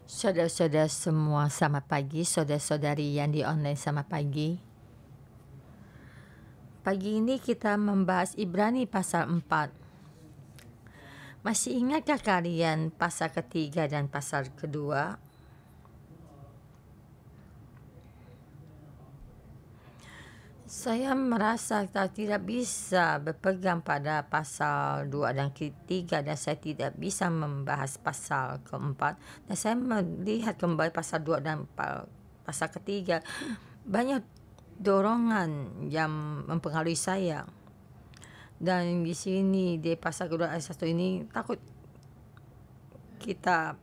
Saudara-saudara semua, selamat pagi. Saudara-saudari yang di online, selamat pagi. Pagi ini kita membahas Ibrani pasal 4. Masih ingatkah kalian pasal ketiga dan pasal kedua? Saya merasa saya tidak bisa berpegang pada pasal 2 dan ketiga, dan saya tidak bisa membahas pasal keempat. Dan saya melihat kembali pasal 2 dan pasal ketiga. Banyak dorongan yang mempengaruhi saya. Dan di sini di pasal kedua ayat 1 ini takut kita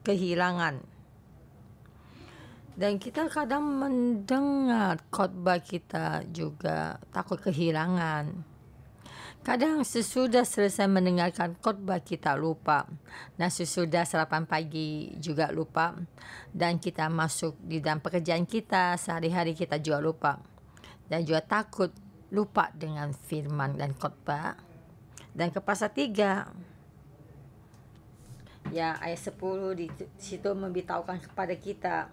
kehilangan. Dan kita kadang mendengar khotbah kita juga takut kehilangan. Kadang sesudah selesai mendengarkan khotbah kita lupa. Dan sesudah sarapan pagi juga lupa. Dan kita masuk di dalam pekerjaan kita sehari-hari kita juga lupa. Dan juga takut lupa dengan firman dan khotbah. Dan ke pasal 3. Ya, ayat 10 di situ memberitahukan kepada kita.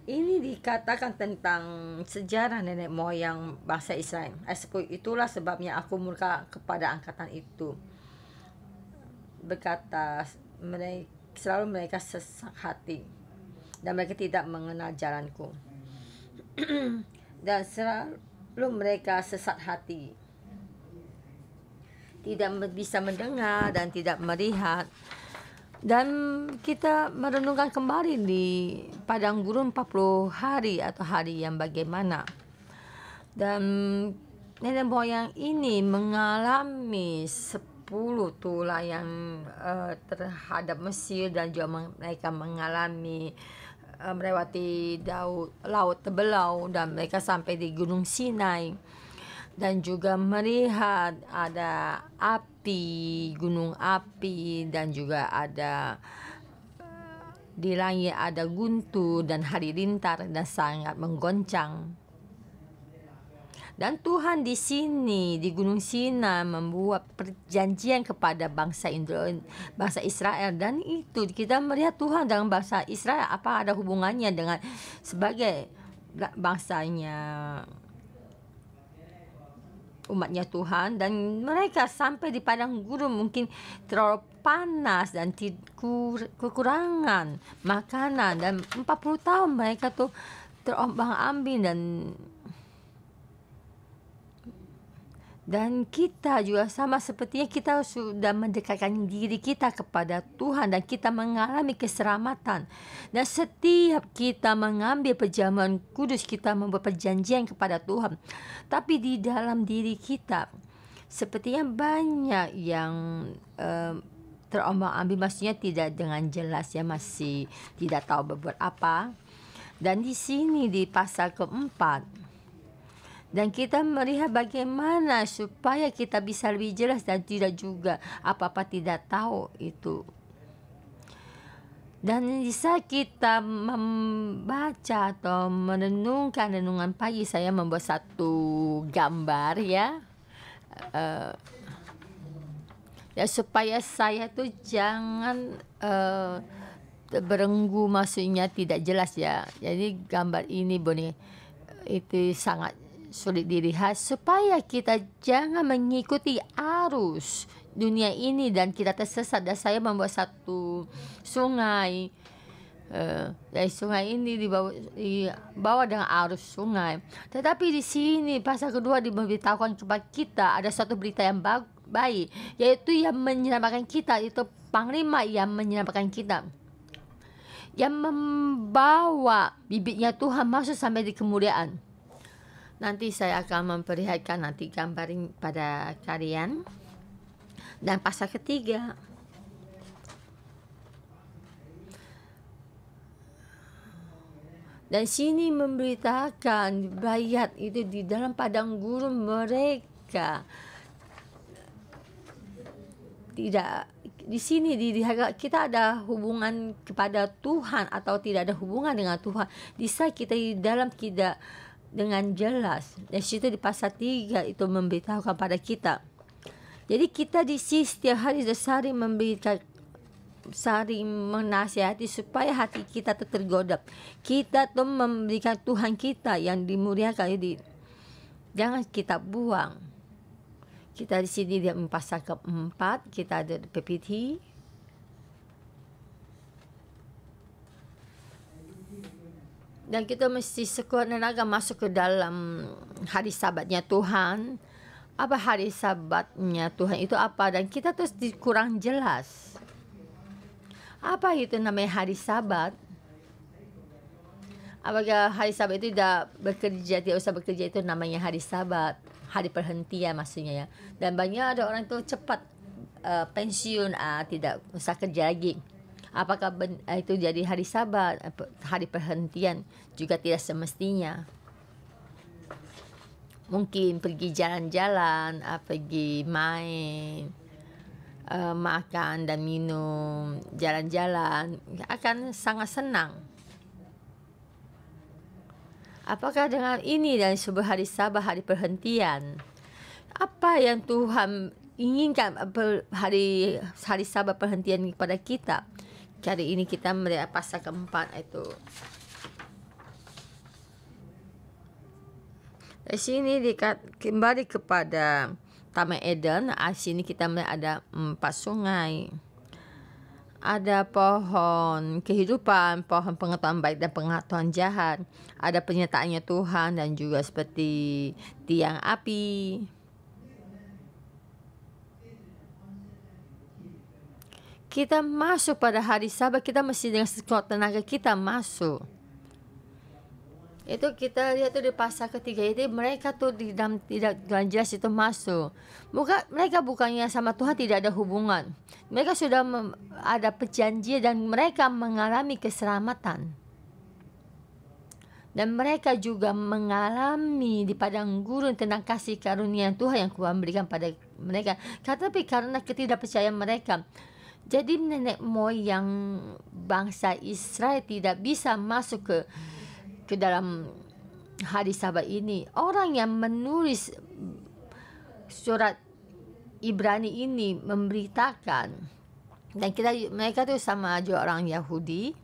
Ini dikatakan tentang sejarah nenek moyang bangsa Israel. Ayat 10, itulah sebabnya aku murka kepada angkatan itu. Berkata, selalu mereka sesak hati. Dan mereka tidak mengenal jalanku. Dan selalu mereka sesat hati. Tidak bisa mendengar dan tidak melihat. Dan kita merenungkan kembali di padang gurun 40 hari atau hari yang bagaimana. Dan nenek moyang ini mengalami 10 tulah yang terhadap Mesir, dan juga mereka mengalami melewati laut terbelau, dan mereka sampai di Gunung Sinai. Dan juga melihat ada gunung api, dan juga ada di langit ada guntur dan halilintar dan sangat menggoncang. Dan Tuhan di sini di Gunung Sinai membuat perjanjian kepada bangsa Israel, dan itu kita melihat Tuhan dalam bangsa Israel apa ada hubungannya dengan sebagai bangsanya, umatnya Tuhan. Dan mereka sampai di padang gurun mungkin terlalu panas dan kekurangan makanan, dan 40 tahun mereka tuh terombang-ambing. Dan kita juga sama sepertinya kita sudah mendekatkan diri kita kepada Tuhan, dan kita mengalami keselamatan. Dan setiap kita mengambil perjamuan kudus, kita membuat perjanjian kepada Tuhan. Tapi di dalam diri kita sepertinya banyak yang terombang-ambing, maksudnya tidak dengan jelas, ya, masih tidak tahu berbuat apa. Dan di sini di pasal keempat, dan kita melihat bagaimana supaya kita bisa lebih jelas dan tidak juga apa-apa tidak tahu itu. Dan bisa kita membaca atau merenungkan renungan pagi, saya membuat satu gambar, ya. Ya, supaya saya tuh jangan berenggu, maksudnya tidak jelas, ya. Jadi gambar ini itu sangat sulit dilihat, supaya kita jangan mengikuti arus dunia ini dan kita tersesat. Dan saya membuat satu sungai, dari sungai ini dibawa dengan arus sungai. Tetapi di sini pasal kedua diberitahukan kepada kita ada suatu berita yang baik, yaitu yang menyelamatkan kita, itu Panglima yang menyelamatkan kita, yang membawa bibitnya Tuhan masuk sampai di kemuliaan. Nanti saya akan memperlihatkan nanti gambarin pada kalian. Dan pasal ketiga, dan sini memberitakan bayat itu di dalam padang gurun mereka tidak. Di sini kita ada hubungan kepada Tuhan atau tidak ada hubungan dengan Tuhan. Bisa kita di dalam tidak dengan jelas. Dan situ di pasal 3 itu memberitahukan pada kita. Jadi kita di sini setiap hari sehari saling menasihati supaya hati kita tuh tergoda. Kita tuh memberikan Tuhan kita yang dimuliakan, jadi jangan kita buang. Kita di sini di pasal keempat, kita ada PPT. Dan kita mesti sekuat tenaga masuk ke dalam hari Sabatnya Tuhan. Apa hari Sabatnya Tuhan itu apa? Dan kita terus kurang jelas. Apa itu namanya hari Sabat? Apakah hari Sabat itu tidak bekerja, tidak usah bekerja, itu namanya hari Sabat, hari perhentian maksudnya ya. Dan banyak ada orang itu cepat pensiun, tidak usah kerja lagi. Apakah itu jadi hari Sabat, hari perhentian? Juga tidak semestinya. Mungkin pergi jalan-jalan, pergi main, makan dan minum, jalan-jalan, akan sangat senang. Apakah dengan ini dan sebuah hari Sabat, hari perhentian? Apa yang Tuhan inginkan hari Sabat perhentian kepada kita? Kali ini kita melihat pasal keempat itu. Di sini kembali kepada Taman Eden. Di sini kita melihat ada 4 sungai. Ada pohon kehidupan, pohon pengetahuan baik dan pengetahuan jahat. Ada penyertaannya Tuhan dan juga seperti tiang api. Kita masuk pada hari Sabat, kita mesti dengan sekuat tenaga kita masuk. Itu kita lihat tuh di pasal ketiga itu, mereka tuh tidak jelas itu masuk. Mereka bukannya sama Tuhan tidak ada hubungan. Mereka sudah ada perjanjian dan mereka mengalami keselamatan. Dan mereka juga mengalami di padang gurun tentang kasih karunia Tuhan yang Tuhan berikan pada mereka. Tapi karena ketidakpercayaan mereka, jadi nenek moyang bangsa Israel tidak bisa masuk ke dalam hari Sabat ini. Orang yang menulis surat Ibrani ini memberitakan, dan mereka tu sama aja orang Yahudi.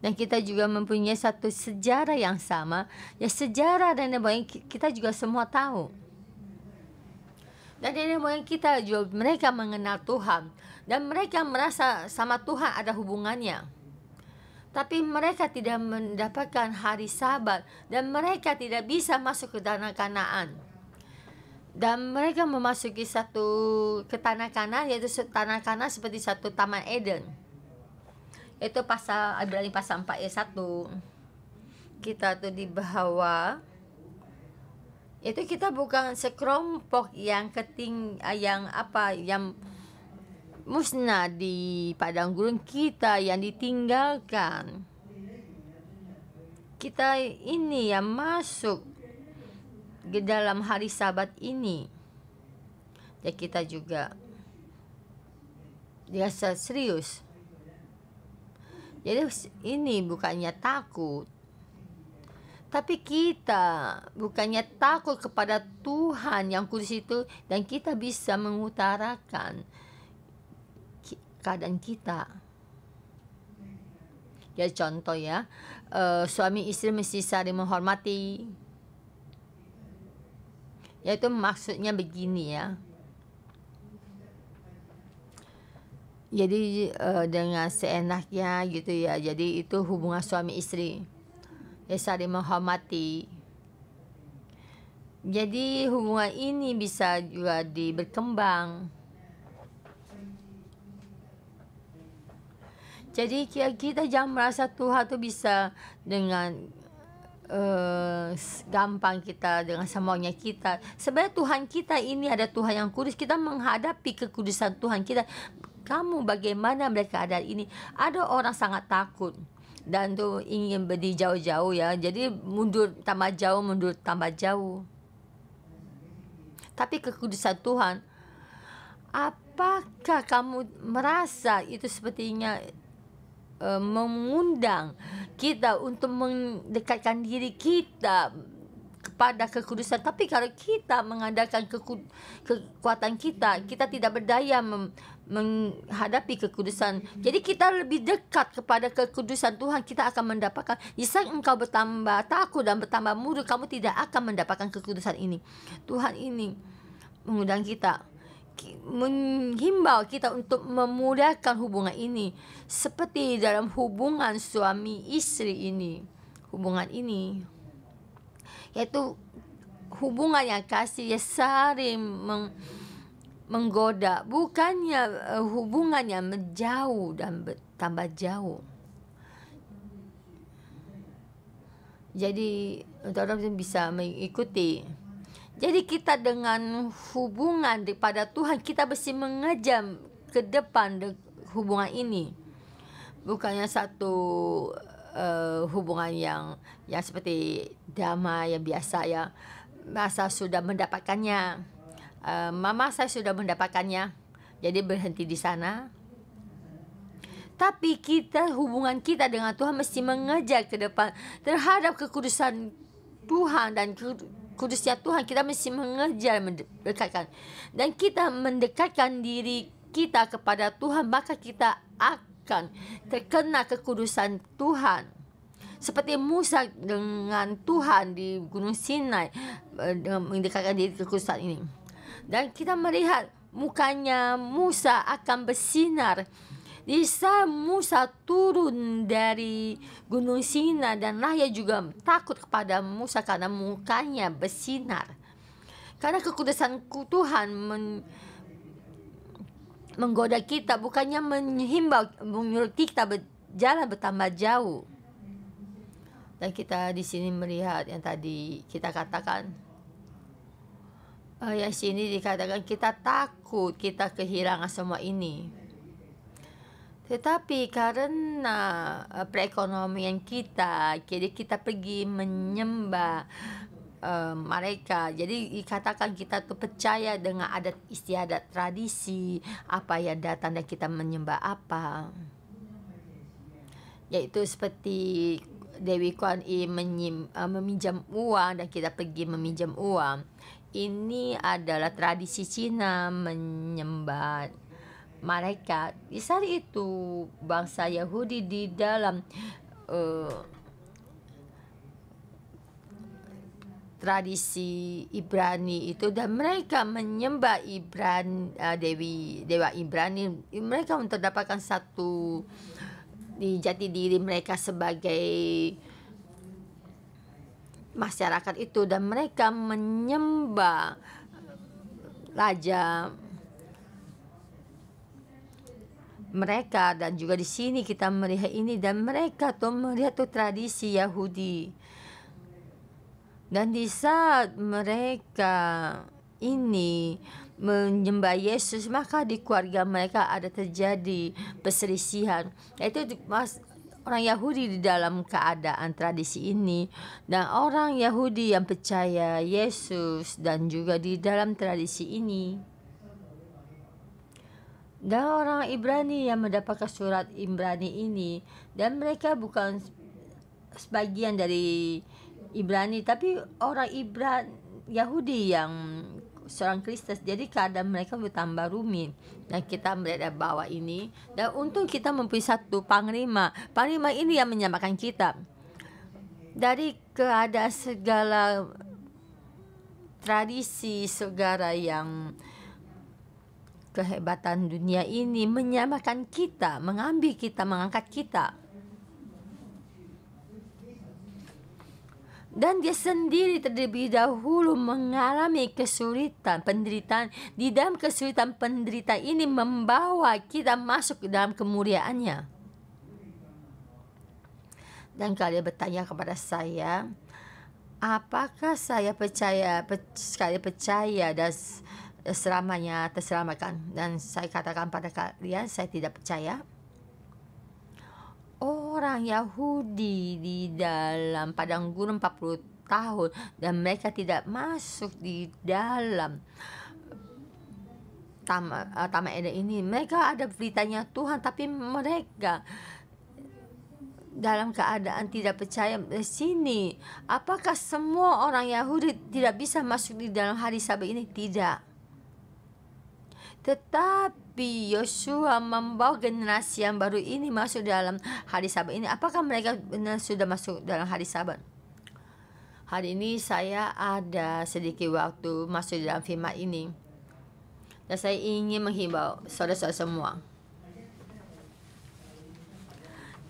Dan kita juga mempunyai satu sejarah yang sama. Ya, sejarah nenek moyang kita juga semua tahu. Dan nenek moyang kita juga, mereka mengenal Tuhan dan mereka merasa sama Tuhan ada hubungannya. Tapi mereka tidak mendapatkan hari Sabat dan mereka tidak bisa masuk ke tanah Kanaan. Dan mereka memasuki ke tanah Kanaan, yaitu tanah Kanaan seperti satu Taman Eden. Itu pasal Ibrani pasal 4 ayat 1. Kita tuh di bawah. Itu kita bukan sekelompok yang musnah di padang gurun kita, yang ditinggalkan. Kita ini yang masuk ke dalam hari Sabat ini. Ya, kita juga dirasa serius. Jadi ini bukannya takut, tapi kita bukannya takut kepada Tuhan yang kudus itu, dan kita bisa mengutarakan keadaan kita. Ya, contoh ya, suami istri mesti saling menghormati. Yaitu maksudnya begini ya. Jadi dengan seenaknya gitu ya. Jadi itu hubungan suami istri. Ya, saling menghormati. Jadi hubungan ini bisa juga berkembang. Jadi kita jangan merasa Tuhan tuh bisa dengan gampang kita dengan semuanya kita. Sebenarnya Tuhan kita ini ada Tuhan yang kudus. Kita menghadapi kekudusan Tuhan kita. Kamu bagaimana melihat keadaan ini? Ada orang sangat takut dan tuh ingin berdiri jauh-jauh ya. Jadi mundur tambah jauh, mundur tambah jauh. Tapi kekudusan Tuhan, apakah kamu merasa itu sepertinya mengundang kita untuk mendekatkan diri kita kepada kekudusan. Tapi kalau kita mengandalkan kekuatan kita, kita tidak berdaya menghadapi kekudusan. Jadi kita lebih dekat kepada kekudusan Tuhan, kita akan mendapatkan. Jika engkau bertambah takut dan bertambah mundur, kamu tidak akan mendapatkan kekudusan ini. Tuhan ini mengundang kita, menghimbau kita untuk memudahkan hubungan ini, seperti dalam hubungan suami istri ini. Hubungan ini yaitu hubungan yang kasih, yang saling menggoda, bukannya hubungan yang menjauh dan bertambah jauh. Jadi orang bisa mengikuti. Jadi kita dengan hubungan daripada Tuhan, kita mesti mengejar ke depan hubungan ini. Bukannya satu hubungan yang seperti damai, yang biasa, ya. Masa sudah mendapatkannya, mama saya sudah mendapatkannya, jadi berhenti di sana. Tapi hubungan kita dengan Tuhan mesti mengejar ke depan terhadap kekudusan Tuhan dan kudusnya Tuhan. Kita mesti mengejar mendekatkan, dan kita mendekatkan diri kita kepada Tuhan, maka kita akan terkena kekudusan Tuhan. Seperti Musa dengan Tuhan di Gunung Sinai, mendekatkan diri kekudusan ini. Dan kita melihat mukanya Musa akan bersinar. Di saat Musa turun dari Gunung Sinai, dan Raya juga takut kepada Musa karena mukanya bersinar. Karena kekudusan Tuhan menggoda kita, bukannya menghimbau, menyuruh kita berjalan bertambah jauh. Dan kita di sini melihat yang tadi kita katakan, yang sini dikatakan kita takut kita kehilangan semua ini. Tetapi karena perekonomian kita, jadi kita pergi menyembah mereka. Jadi dikatakan kita tuh percaya dengan adat istiadat, tradisi, apa yang datang, dan kita menyembah apa. Yaitu seperti Dewi Kuan Yin meminjam uang dan kita pergi meminjam uang. Ini adalah tradisi Cina menyembah mereka. Di saat itu bangsa Yahudi di dalam tradisi Ibrani itu, dan mereka menyembah dewa Ibrani. Mereka untuk dapatkan satu di jati diri mereka sebagai masyarakat itu, dan mereka menyembah raja mereka. Dan juga di sini kita melihat ini, dan mereka tuh melihat tuh tradisi Yahudi. Dan di saat mereka ini menyembah Yesus, maka di keluarga mereka ada terjadi perselisihan. Yaitu orang Yahudi di dalam keadaan tradisi ini, dan orang Yahudi yang percaya Yesus dan juga di dalam tradisi ini. Dan orang Ibrani yang mendapatkan surat Ibrani ini, dan mereka bukan sebagian dari Ibrani, tapi orang Yahudi yang seorang Kristen. Jadi keadaan mereka bertambah rumit, dan kita melihat bawah ini. Dan untung kita mempunyai satu panglima. Panglima ini yang menyelamatkan kita dari keadaan segala tradisi, segala yang kehebatan dunia ini menyamakan kita, mengambil kita, mengangkat kita. Dan dia sendiri terlebih dahulu mengalami kesulitan, penderitaan. Di dalam kesulitan, penderitaan ini membawa kita masuk ke dalam kemuliaannya. Dan kalian bertanya kepada saya, apakah saya sekali percaya dan selamanya terselamatkan? Dan saya katakan pada kalian, saya tidak percaya. Orang Yahudi di dalam padang gurun 40 tahun, dan mereka tidak masuk di dalam Taman Eden ini. Mereka ada beritanya Tuhan, tapi mereka dalam keadaan tidak percaya di sini. Apakah semua orang Yahudi tidak bisa masuk di dalam hari Sabat ini? Tidak. Tetapi Yosua membawa generasi yang baru ini masuk dalam hari Sabat ini. Apakah mereka benar sudah masuk dalam hari Sabat? Hari ini saya ada sedikit waktu masuk dalam firman ini. Dan saya ingin menghimbau saudara-saudara semua.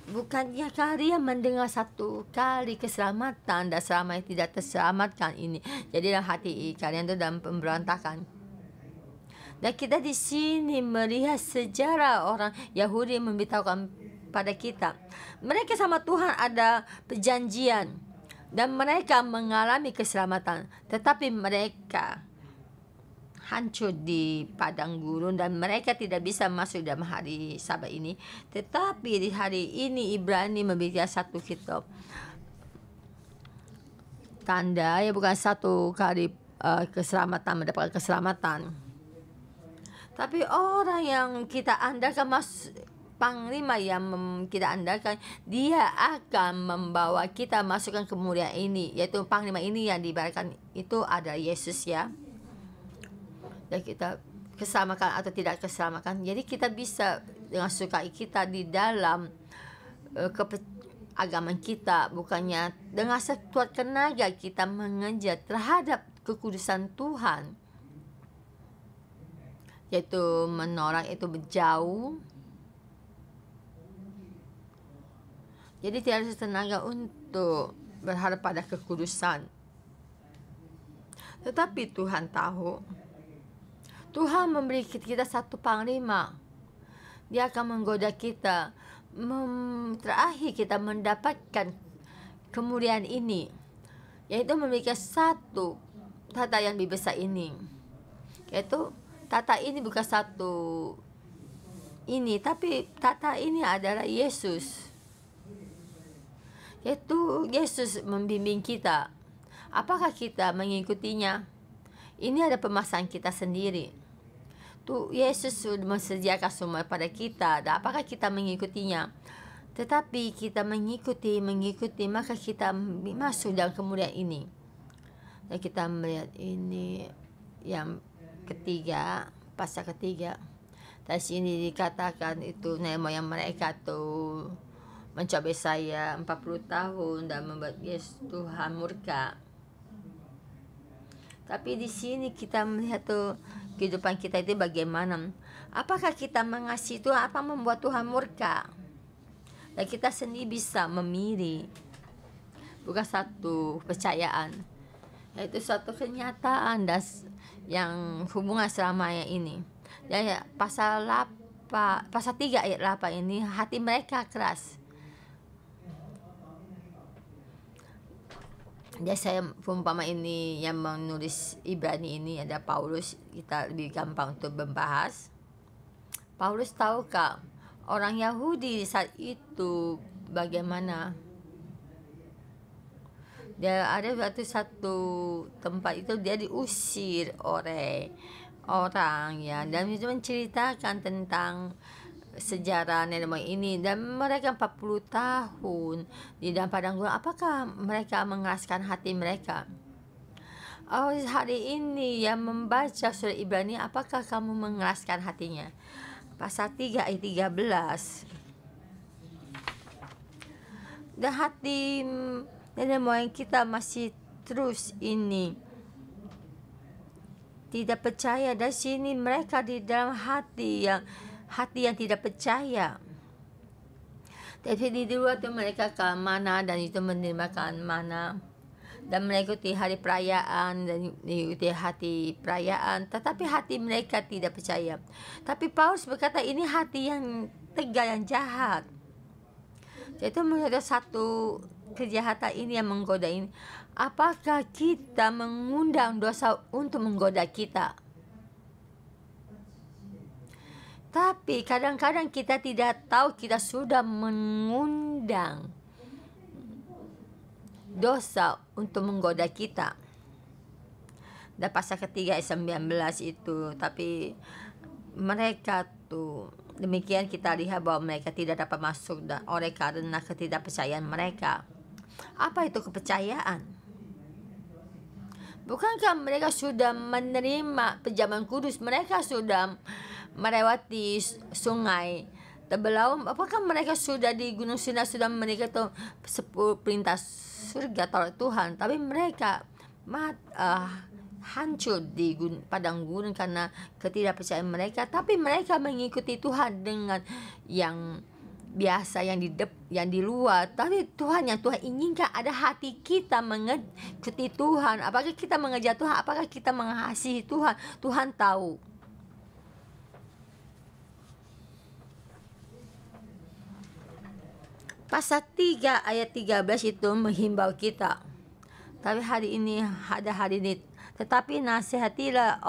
Bukannya kalian mendengar satu kali keselamatan dan selama yang tidak terselamatkan ini. Jadi dalam hati kalian itu dalam pemberontakan. Dan kita di sini melihat sejarah orang Yahudi memberitahukan pada kita. Mereka sama Tuhan ada perjanjian. Dan mereka mengalami keselamatan. Tetapi mereka hancur di padang gurun dan mereka tidak bisa masuk dalam hari Sabat ini. Tetapi di hari ini Ibrani memberikan satu kitab tanda, ya bukan satu kali keselamatan, mendapatkan keselamatan. Tapi orang yang kita andalkan, panglima yang kita andalkan, dia akan membawa kita masukkan kemuliaan ini, yaitu panglima ini yang diibaratkan itu ada Yesus, ya. Dan kita kesamakan atau tidak kesamakan. Jadi kita bisa dengan suka kita di dalam agaman kita, bukannya dengan sekuat tenaga kita mengejar terhadap kekudusan Tuhan, yaitu menolak itu jauh. Jadi tidak ada tenaga untuk berharap pada kekudusan. Tetapi Tuhan tahu. Tuhan memberi kita satu panglima. Dia akan menggoda kita. Terakhir kita mendapatkan kemuliaan ini, yaitu memberikan satu tata yang lebih besar ini. Yaitu tata ini bukan satu ini, tapi tata ini adalah Yesus. Yaitu Yesus membimbing kita. Apakah kita mengikutinya? Ini ada pemasangan kita sendiri. Yesus sudah menyediakan semua pada kita. Dan apakah kita mengikutinya? Tetapi kita mengikuti, maka kita masuk dalam kemuliaan ini. Dan kita melihat ini yang ketiga, pasal ketiga. Di sini dikatakan itu nenek moyang mereka tuh mencabai saya 40 tahun dan membuat Yesus Tuhan murka. Tapi di sini kita melihat tuh kehidupan kita itu bagaimana. Apakah kita mengasihi Tuhan? Apa membuat Tuhan murka? Dan kita sendiri bisa memilih. Bukan satu percayaan, yaitu suatu kenyataan dan yang hubungan selamanya ini. Dan pasal 3 ayat 8 ini, hati mereka keras. Jadi saya umpama ini yang menulis Ibrani ini ada Paulus, kita lebih gampang untuk membahas. Paulus tahukah orang Yahudi saat itu bagaimana? Dia ada satu tempat itu dia diusir oleh orang, ya, dan itu menceritakan tentang sejarah nenek moyang ini, dan mereka 40 tahun di dalam padang gurun. Apakah mereka mengeraskan hati mereka? Oh, hari ini yang membaca surat Ibrani, apakah kamu mengeraskan hatinya? Pasal 3 ayat 13. Dan hati nenek moyang kita masih terus ini tidak percaya. Dari sini mereka di dalam hati yang tidak percaya. Tapi di luar itu mereka ke mana dan itu menerima mana dan mengikuti hari perayaan dan mengikuti hati perayaan, tetapi hati mereka tidak percaya. Tapi Paulus berkata ini hati yang tegar, yang jahat. Jadi melihat satu kejahatan ini yang menggoda ini. Apakah kita mengundang dosa untuk menggoda kita? Tapi kadang-kadang kita tidak tahu kita sudah mengundang dosa untuk menggoda kita. Dan pasal ketiga ayat 19 itu, tapi mereka tuh demikian kita lihat bahwa mereka tidak dapat masuk dan oleh karena ketidakpercayaan mereka. Apa itu kepercayaan? Bukankah mereka sudah menerima pejaman kudus? Mereka sudah melewati sungai terbelah. Apakah mereka sudah di Gunung Sinai sudah menikah 10 perintah surga Taurat Tuhan? Tapi mereka hancur di padang gurun karena ketidakpercayaan mereka. Tapi mereka mengikuti Tuhan dengan yang biasa, yang di luar. Tapi Tuhan, yang Tuhan inginkan ada hati kita mengikuti Tuhan. Apakah kita mengejar Tuhan? Apakah kita mengasihi Tuhan? Tuhan tahu. Pasal 3 ayat 13 itu menghimbau kita. Tapi hari ini, tetapi nasihatilah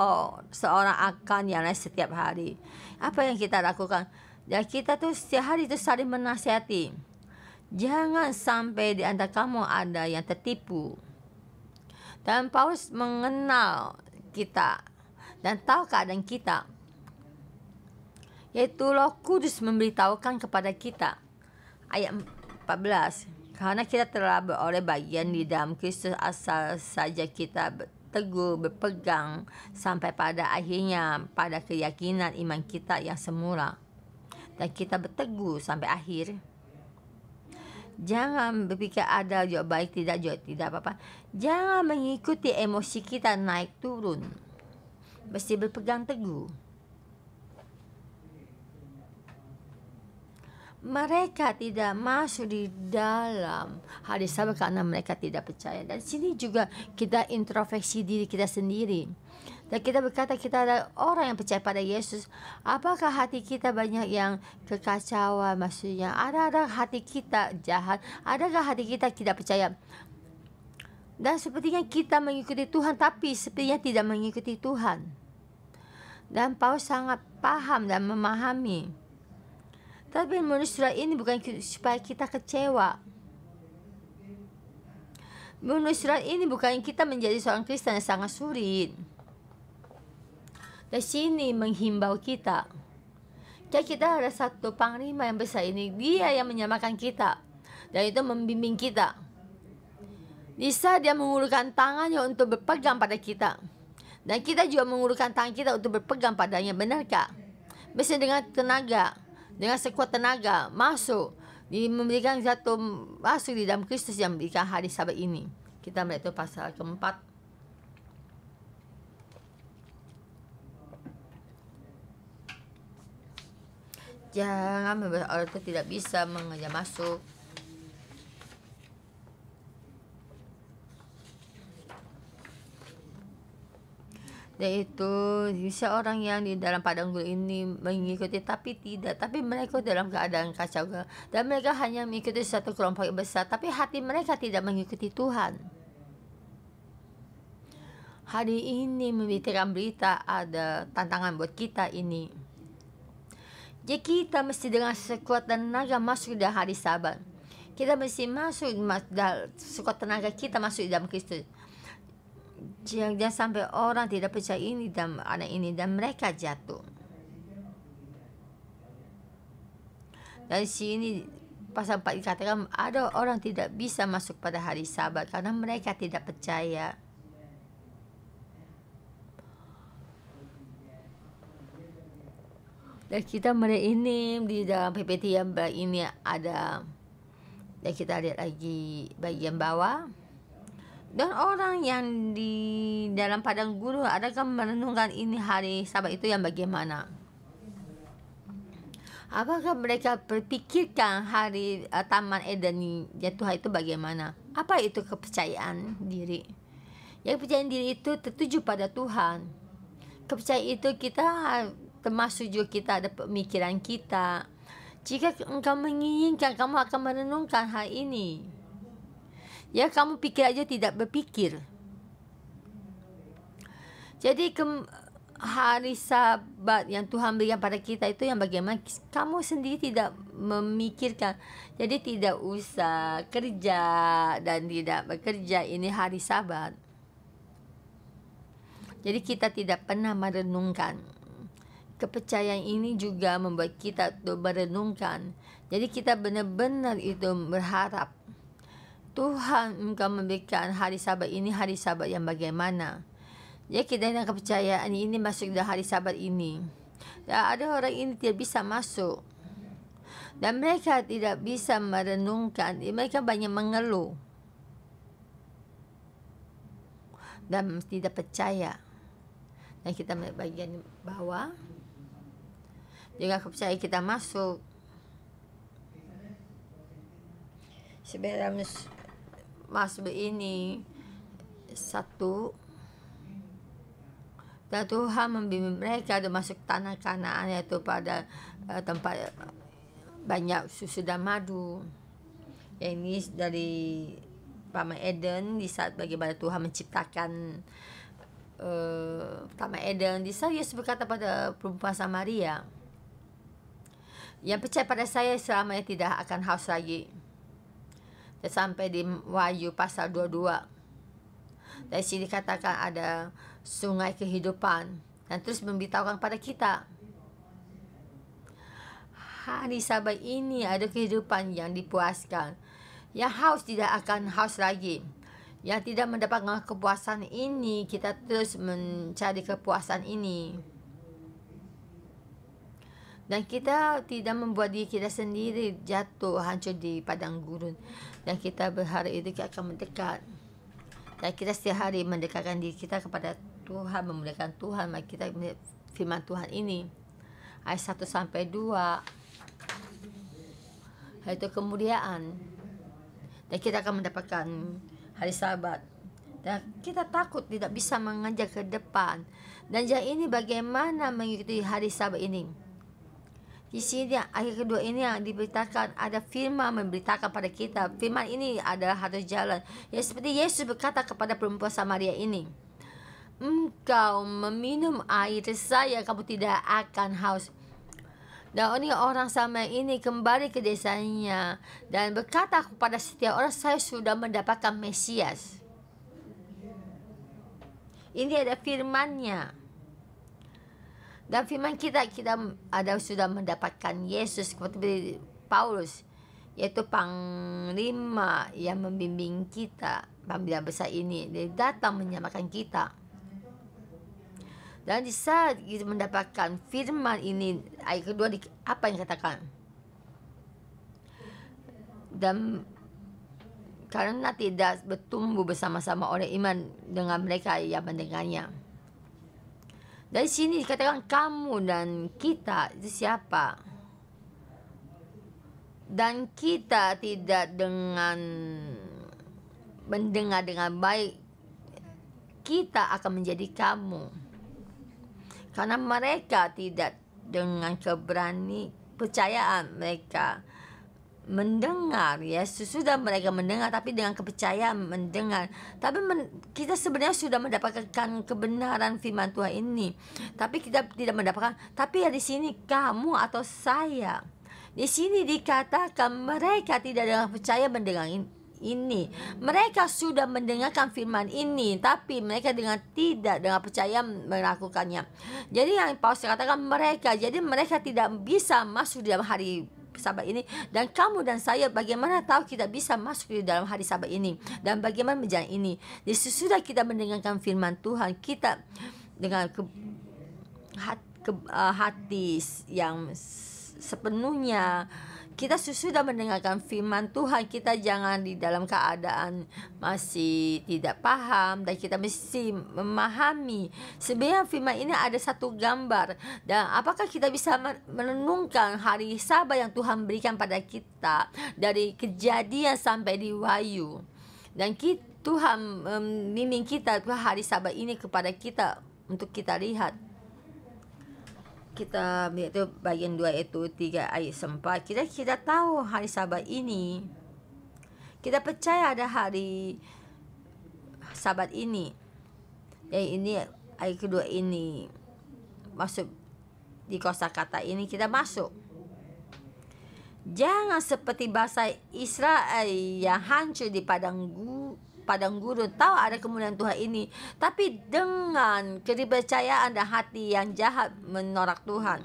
seorang akan yang lain setiap hari. Apa yang kita lakukan? Dan kita tuh setiap hari itu saling menasihati. Jangan sampai di antara kamu ada yang tertipu. Dan Paulus mengenal kita dan tahu keadaan kita. Yaitu Roh Kudus memberitahukan kepada kita. Ayat 14. Karena kita telah beroleh bagian di dalam Kristus, asal saja kita teguh berpegang sampai pada akhirnya pada keyakinan iman kita yang semula. Dan kita berteguh sampai akhir. Jangan berfikir ada juga baik, tidak apa-apa. Jangan mengikuti emosi kita naik turun. Mesti berpegang teguh. Mereka tidak masuk di dalam hari Sabat karena mereka tidak percaya. Dan sini juga kita introspeksi diri kita sendiri. Dan kita berkata kita adalah orang yang percaya pada Yesus. Apakah hati kita banyak yang kekacauan? Maksudnya ada hati kita jahat? Adakah hati kita tidak percaya? Dan sepertinya kita mengikuti Tuhan, tapi sepertinya tidak mengikuti Tuhan. Dan Paulus sangat paham dan memahami. Tapi menulis surat ini bukan supaya kita kecewa. Menulis surat ini bukan kita menjadi seorang Kristen yang sangat sulit. Di sini menghimbau kita. Jadi kita ada satu panglima yang besar ini. Dia yang menyamakan kita. Dan itu membimbing kita. Bisa dia mengulurkan tangannya untuk berpegang pada kita. Dan kita juga mengulurkan tangan kita untuk berpegang padanya. Benarkah? Bisa dengan tenaga. Dengan sekuat tenaga. Masuk. Memberikan satu masuk di dalam Kristus yang memberikan hari Sabat ini. Kita melihat itu pasal keempat. Jangan membuat orang itu tidak bisa mengejar masuk. Dan itu bisa orang yang di dalam padang gurun ini mengikuti tapi tidak. Tapi mereka dalam keadaan kacau. Dan mereka hanya mengikuti satu kelompok yang besar. Tapi hati mereka tidak mengikuti Tuhan. Hari ini memberitakan berita ada tantangan buat kita ini. Jadi kita mesti dengan sekuat tenaga masuk di hari Sabat. Kita mesti masuk sekuat tenaga kita masuk di dalam Kristus. Jangan sampai orang tidak percaya ini dan anak ini dan mereka jatuh. Dari sini pasal 4 dikatakan ada orang tidak bisa masuk pada hari Sabat karena mereka tidak percaya. Dan kita melihat ini di dalam PPT yang ini ada. Dan kita lihat lagi bagian bawah. Dan orang yang di dalam padang gurun adakah merenungkan ini hari Sabat itu yang bagaimana? Apakah mereka berpikirkan hari Taman Eden Tuhan itu bagaimana? Apa itu kepercayaan diri? Yang kepercayaan diri itu tertuju pada Tuhan. Kepercayaan itu kita termasuk juga kita ada pemikiran kita. Jika engkau menginginkan, kamu akan merenungkan hal ini. Ya, kamu pikir aja tidak berpikir. Jadi hari Sabat yang Tuhan berikan pada kita itu yang bagaimana kamu sendiri tidak memikirkan. Jadi tidak usah kerja dan tidak bekerja, ini hari Sabat. Jadi kita tidak pernah merenungkan. kepercayaan ini juga membuat kita merenungkan. Jadi kita benar-benar itu berharap Tuhan Engkau memberikan hari Sabat ini hari Sabat yang bagaimana. Jadi kita dengan kepercayaan ini masuk dalam hari Sabat ini. Dan ada orang ini tidak bisa masuk. Dan mereka tidak bisa merenungkan. Mereka banyak mengeluh. Dan tidak percaya. Dan kita bagian bawah. Jika kepercayaan kita masuk. Sebelum masuk ini. Satu. Dan Tuhan membimbing mereka untuk masuk tanah Kanaan, yaitu pada tempat banyak susu dan madu. Yang ini dari Taman Eden, di saat bagaimana Tuhan menciptakan Taman Eden. Di saat Yesus berkata pada perempuan Samaria, yang percaya pada saya selamanya tidak akan haus lagi. Dan sampai di Wahyu pasal 22. Dari sini dikatakan ada sungai kehidupan. Dan terus memberitahukan pada kita, hari Sabat ini ada kehidupan yang dipuaskan. Yang haus tidak akan haus lagi. Yang tidak mendapatkan kepuasan ini, kita terus mencari kepuasan ini. Dan kita tidak membuat diri kita sendiri jatuh, hancur di padang gurun. Dan kita berharap itu akan mendekat. Dan kita setiap hari mendekatkan diri kita kepada Tuhan, memuliakan Tuhan. Mari kita melihat firman Tuhan ini. Ayat 1-2. Yaitu kemuliaan. Dan kita akan mendapatkan hari Sabat. Dan kita takut tidak bisa mengejar ke depan. Dan yang ini bagaimana mengikuti hari Sabat ini. Di sini ayat kedua ini yang diberitakan, ada firman memberitakan pada kita. Firman ini adalah harus jalan. Ya seperti Yesus berkata kepada perempuan Samaria ini, engkau meminum air saya, kamu tidak akan haus. Dan orang Samaria ini kembali ke desanya dan berkata kepada setiap orang, saya sudah mendapatkan Mesias. Ini ada firmannya. Dan firman kita ada sudah mendapatkan Yesus seperti Paulus, yaitu panglima yang membimbing kita. Panglima besar ini dia datang menyelamatkan kita. Dan di saat kita mendapatkan firman ini, ayat kedua apa yang katakan? Dan karena tidak bertumbuh bersama-sama oleh iman dengan mereka yang mendengarnya. Dari sini dikatakan kamu dan kita itu siapa? Dan kita tidak dengan mendengar dengan baik, kita akan menjadi kamu. Karena mereka tidak dengan percayaan mereka mendengar, ya sesudah mereka mendengar, tapi dengan kepercayaan mendengar. Tapi kita sebenarnya sudah mendapatkan kebenaran firman Tuhan ini, tapi kita tidak mendapatkan. Tapi ya di sini kamu atau saya, di sini dikatakan mereka tidak dengan percaya mendengar ini. Mereka sudah mendengarkan firman ini, tapi mereka tidak dengan percaya melakukannya. Jadi yang Paulus katakan mereka, jadi mereka tidak bisa masuk dalam hari Sabat ini. Dan kamu dan saya bagaimana tahu kita bisa masuk di dalam hari Sabat ini dan bagaimana menjalani ini? Jadi sesudah kita mendengarkan firman Tuhan, kita dengan hati yang sepenuhnya, kita sudah mendengarkan firman Tuhan, kita jangan di dalam keadaan masih tidak paham, dan kita mesti memahami. Sebenarnya firman ini ada satu gambar, dan apakah kita bisa merenungkan hari Sabat yang Tuhan berikan pada kita dari Kejadian sampai di Wahyu. Dan Tuhan membimbing kita hari Sabat ini kepada kita untuk kita lihat. Kita itu bagian 2 itu 3 ayat 4. Kita tahu hari Sabat ini. Kita percaya ada hari Sabat ini. Ini ayat kedua ini masuk di kosakata ini, kita masuk. Jangan seperti bangsa Israel yang hancur di padang padang gurun, tahu ada kemuliaan Tuhan ini, tapi dengan kepercayaan dan hati yang jahat menolak Tuhan.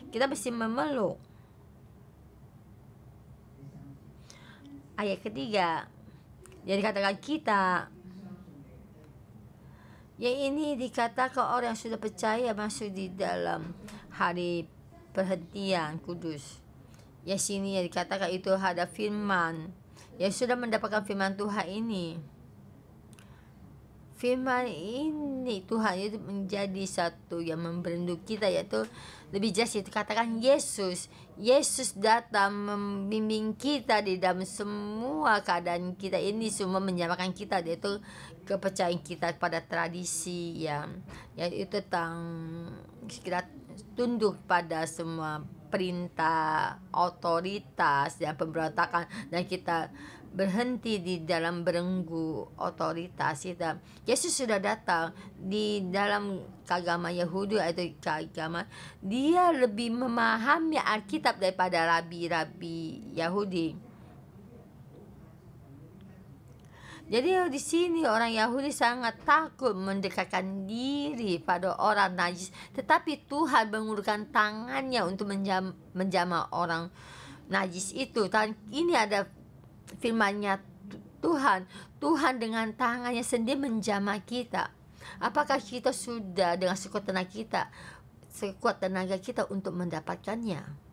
Kita mesti memeluk. Ayat ketiga, yang dikatakan kita, yang ini dikatakan orang yang sudah percaya masuk di dalam hari perhentian kudus. Yang sini yang dikatakan itu ada firman, yang sudah mendapatkan firman Tuhan ini. Firman ini Tuhan itu menjadi satu yang memberenduk kita, yaitu lebih jelas itu katakan Yesus datang membimbing kita di dalam semua keadaan kita ini, semua menyamakan kita, yaitu kepercayaan kita pada tradisi yang itu tentang kita tunduk pada semua perintah, otoritas dan pemberontakan, dan kita berhenti di dalam belenggu otoritas kita. Yesus sudah datang di dalam keagamaan Yahudi atau keagamaan, dia lebih memahami Alkitab daripada rabi-rabi Yahudi. Jadi di sini orang Yahudi sangat takut mendekatkan diri pada orang najis, tetapi Tuhan mengulurkan tangannya untuk menjamah orang najis itu. Dan ini ada firman-Nya Tuhan dengan tangannya sendiri menjamah kita. Apakah kita sudah dengan sekuat tenaga kita untuk mendapatkannya?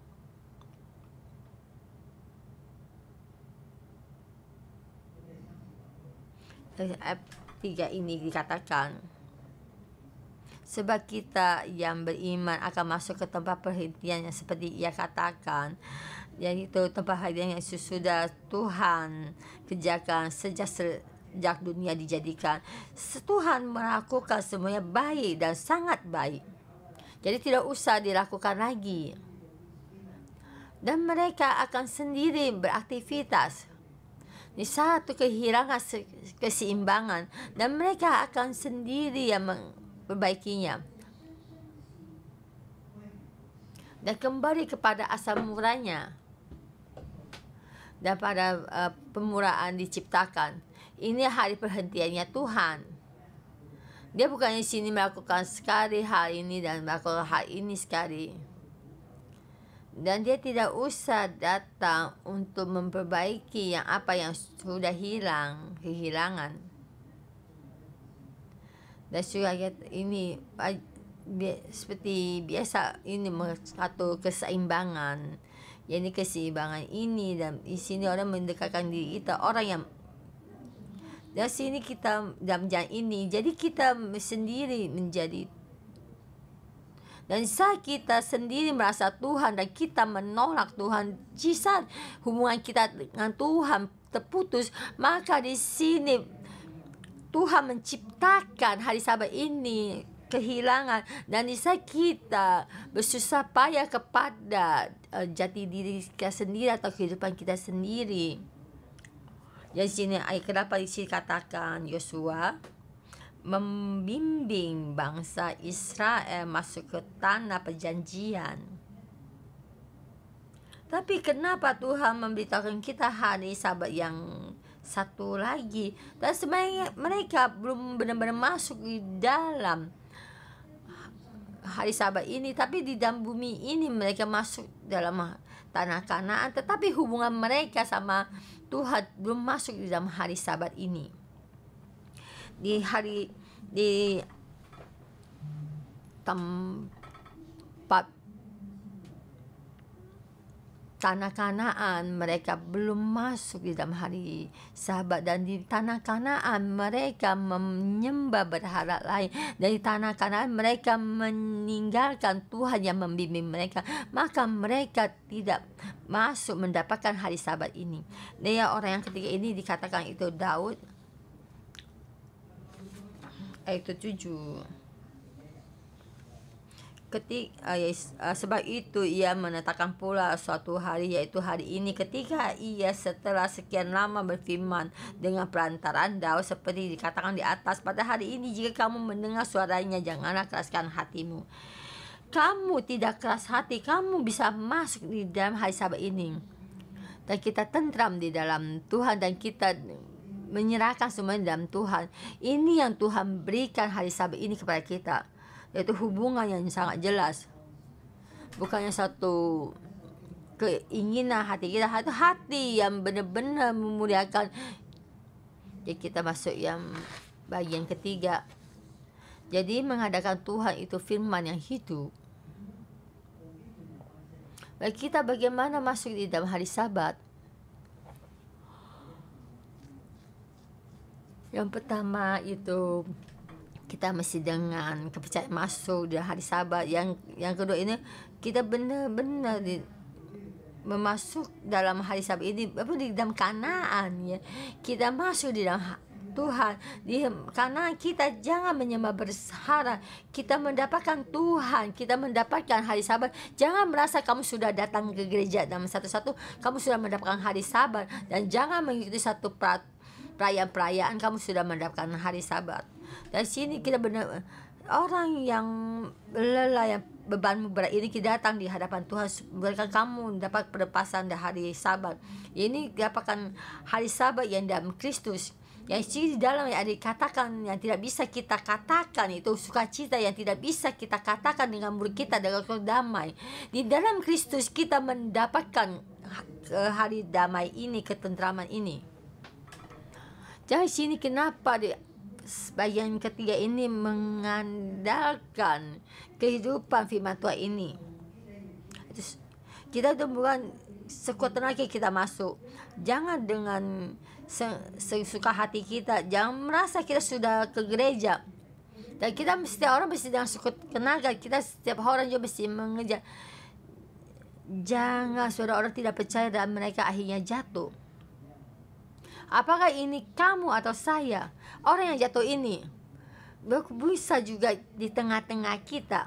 Ayat 3 ini dikatakan, sebab kita yang beriman akan masuk ke tempat perhentian yang seperti ia katakan, yaitu tempat perhentian yang sudah Tuhan kerjakan sejak dunia dijadikan. Tuhan melakukan semuanya baik dan sangat baik, jadi tidak usah dilakukan lagi, dan mereka akan sendiri beraktivitas. Di satu kehilangan keseimbangan, dan mereka akan sendiri yang memperbaikinya dan kembali kepada asal mulanya dan pada permulaan diciptakan. Ini hari perhentiannya Tuhan. Dia bukan di sini melakukan sekali hal ini dan melakukan hal ini sekali, dan dia tidak usah datang untuk memperbaiki yang sudah kehilangan. Dan ayat ini seperti biasa ini satu keseimbangan. Jadi keseimbangan ini, dan di sini orang mendekatkan diri kita, orang yang dan sini kita dalam jalan ini, jadi kita sendiri menjadi. Dan saat kita sendiri merasa Tuhan dan kita menolak Tuhan, jika hubungan kita dengan Tuhan terputus, maka di sini Tuhan menciptakan hari Sabat ini kehilangan, dan di saat kita bersusah payah kepada jati diri kita sendiri atau kehidupan kita sendiri. Di sini ayat ke-8 di sini katakan Yosua membimbing bangsa Israel masuk ke tanah perjanjian. Tapi kenapa Tuhan memberitahukan kita hari Sabat yang satu lagi? Dan sebenarnya mereka belum benar-benar masuk di dalam hari Sabat ini, tapi di dalam bumi ini mereka masuk dalam tanah Kanaan, tetapi hubungan mereka sama Tuhan belum masuk di dalam hari Sabat ini. Di tempat tanah Kanaan mereka belum masuk di dalam hari Sabat, dan di tanah Kanaan mereka menyembah berhala lain. Dari tanah Kanaan mereka meninggalkan Tuhan yang membimbing mereka, maka mereka tidak masuk mendapatkan hari Sabat ini. Dan orang yang ketiga ini dikatakan itu Daud. Ayat 7. Sebab itu ia menetapkan pula suatu hari, yaitu hari ini, ketika ia setelah sekian lama berfirman dengan perantaraan Daud seperti dikatakan di atas, pada hari ini jika kamu mendengar suaranya, janganlah keraskan hatimu. Kamu tidak keras hati, kamu bisa masuk di dalam hari Sabat ini, dan kita tentram di dalam Tuhan, dan kita menyerahkan semuanya dalam Tuhan. Ini yang Tuhan berikan hari Sabat ini kepada kita, yaitu hubungan yang sangat jelas, bukannya satu keinginan hati kita, hati yang benar-benar memuliakan. Jadi kita masuk yang bagian ketiga. Jadi mengadakan Tuhan itu firman yang hidup. Bagi kita bagaimana masuk di dalam hari Sabat? Yang pertama itu kita mesti dengan kepercayaan masuk di hari Sabat. Yang kedua ini kita benar-benar memasuk dalam hari Sabat ini, di dalam Kanaan ya. Kita masuk di dalam Tuhan. Karena kita jangan menyembah berhala, kita mendapatkan Tuhan, kita mendapatkan hari Sabat. Jangan merasa kamu sudah datang ke gereja dalam satu-satu kamu sudah mendapatkan hari Sabat, dan jangan mengikuti satu perayaan-perayaan kamu sudah mendapatkan hari Sabat. Dari sini kita benar orang yang lelah, yang bebanmu berat ini, kita datang di hadapan Tuhan, berikan kamu dapat perlepasan dari hari Sabat. Ini dapatkan hari Sabat yang dalam Kristus. Yang di dalam yang dikatakan, yang tidak bisa kita katakan, itu sukacita yang tidak bisa kita katakan dengan mulut kita, dengan damai. Di dalam Kristus kita mendapatkan hari damai ini, ketentraman ini. Jadi sini kenapa di bagian ketiga ini mengandalkan kehidupan firman Tuhan ini. Kita bukan sekuat tenaga kita masuk. Jangan dengan sesuka hati kita. Jangan merasa kita sudah ke gereja. Dan kita setiap orang mesti dengan sekuat tenaga. Kita setiap orang juga mesti mengejar. Jangan saudara orang tidak percaya dan mereka akhirnya jatuh. Apakah ini kamu atau saya? Orang yang jatuh ini bisa juga di tengah-tengah kita.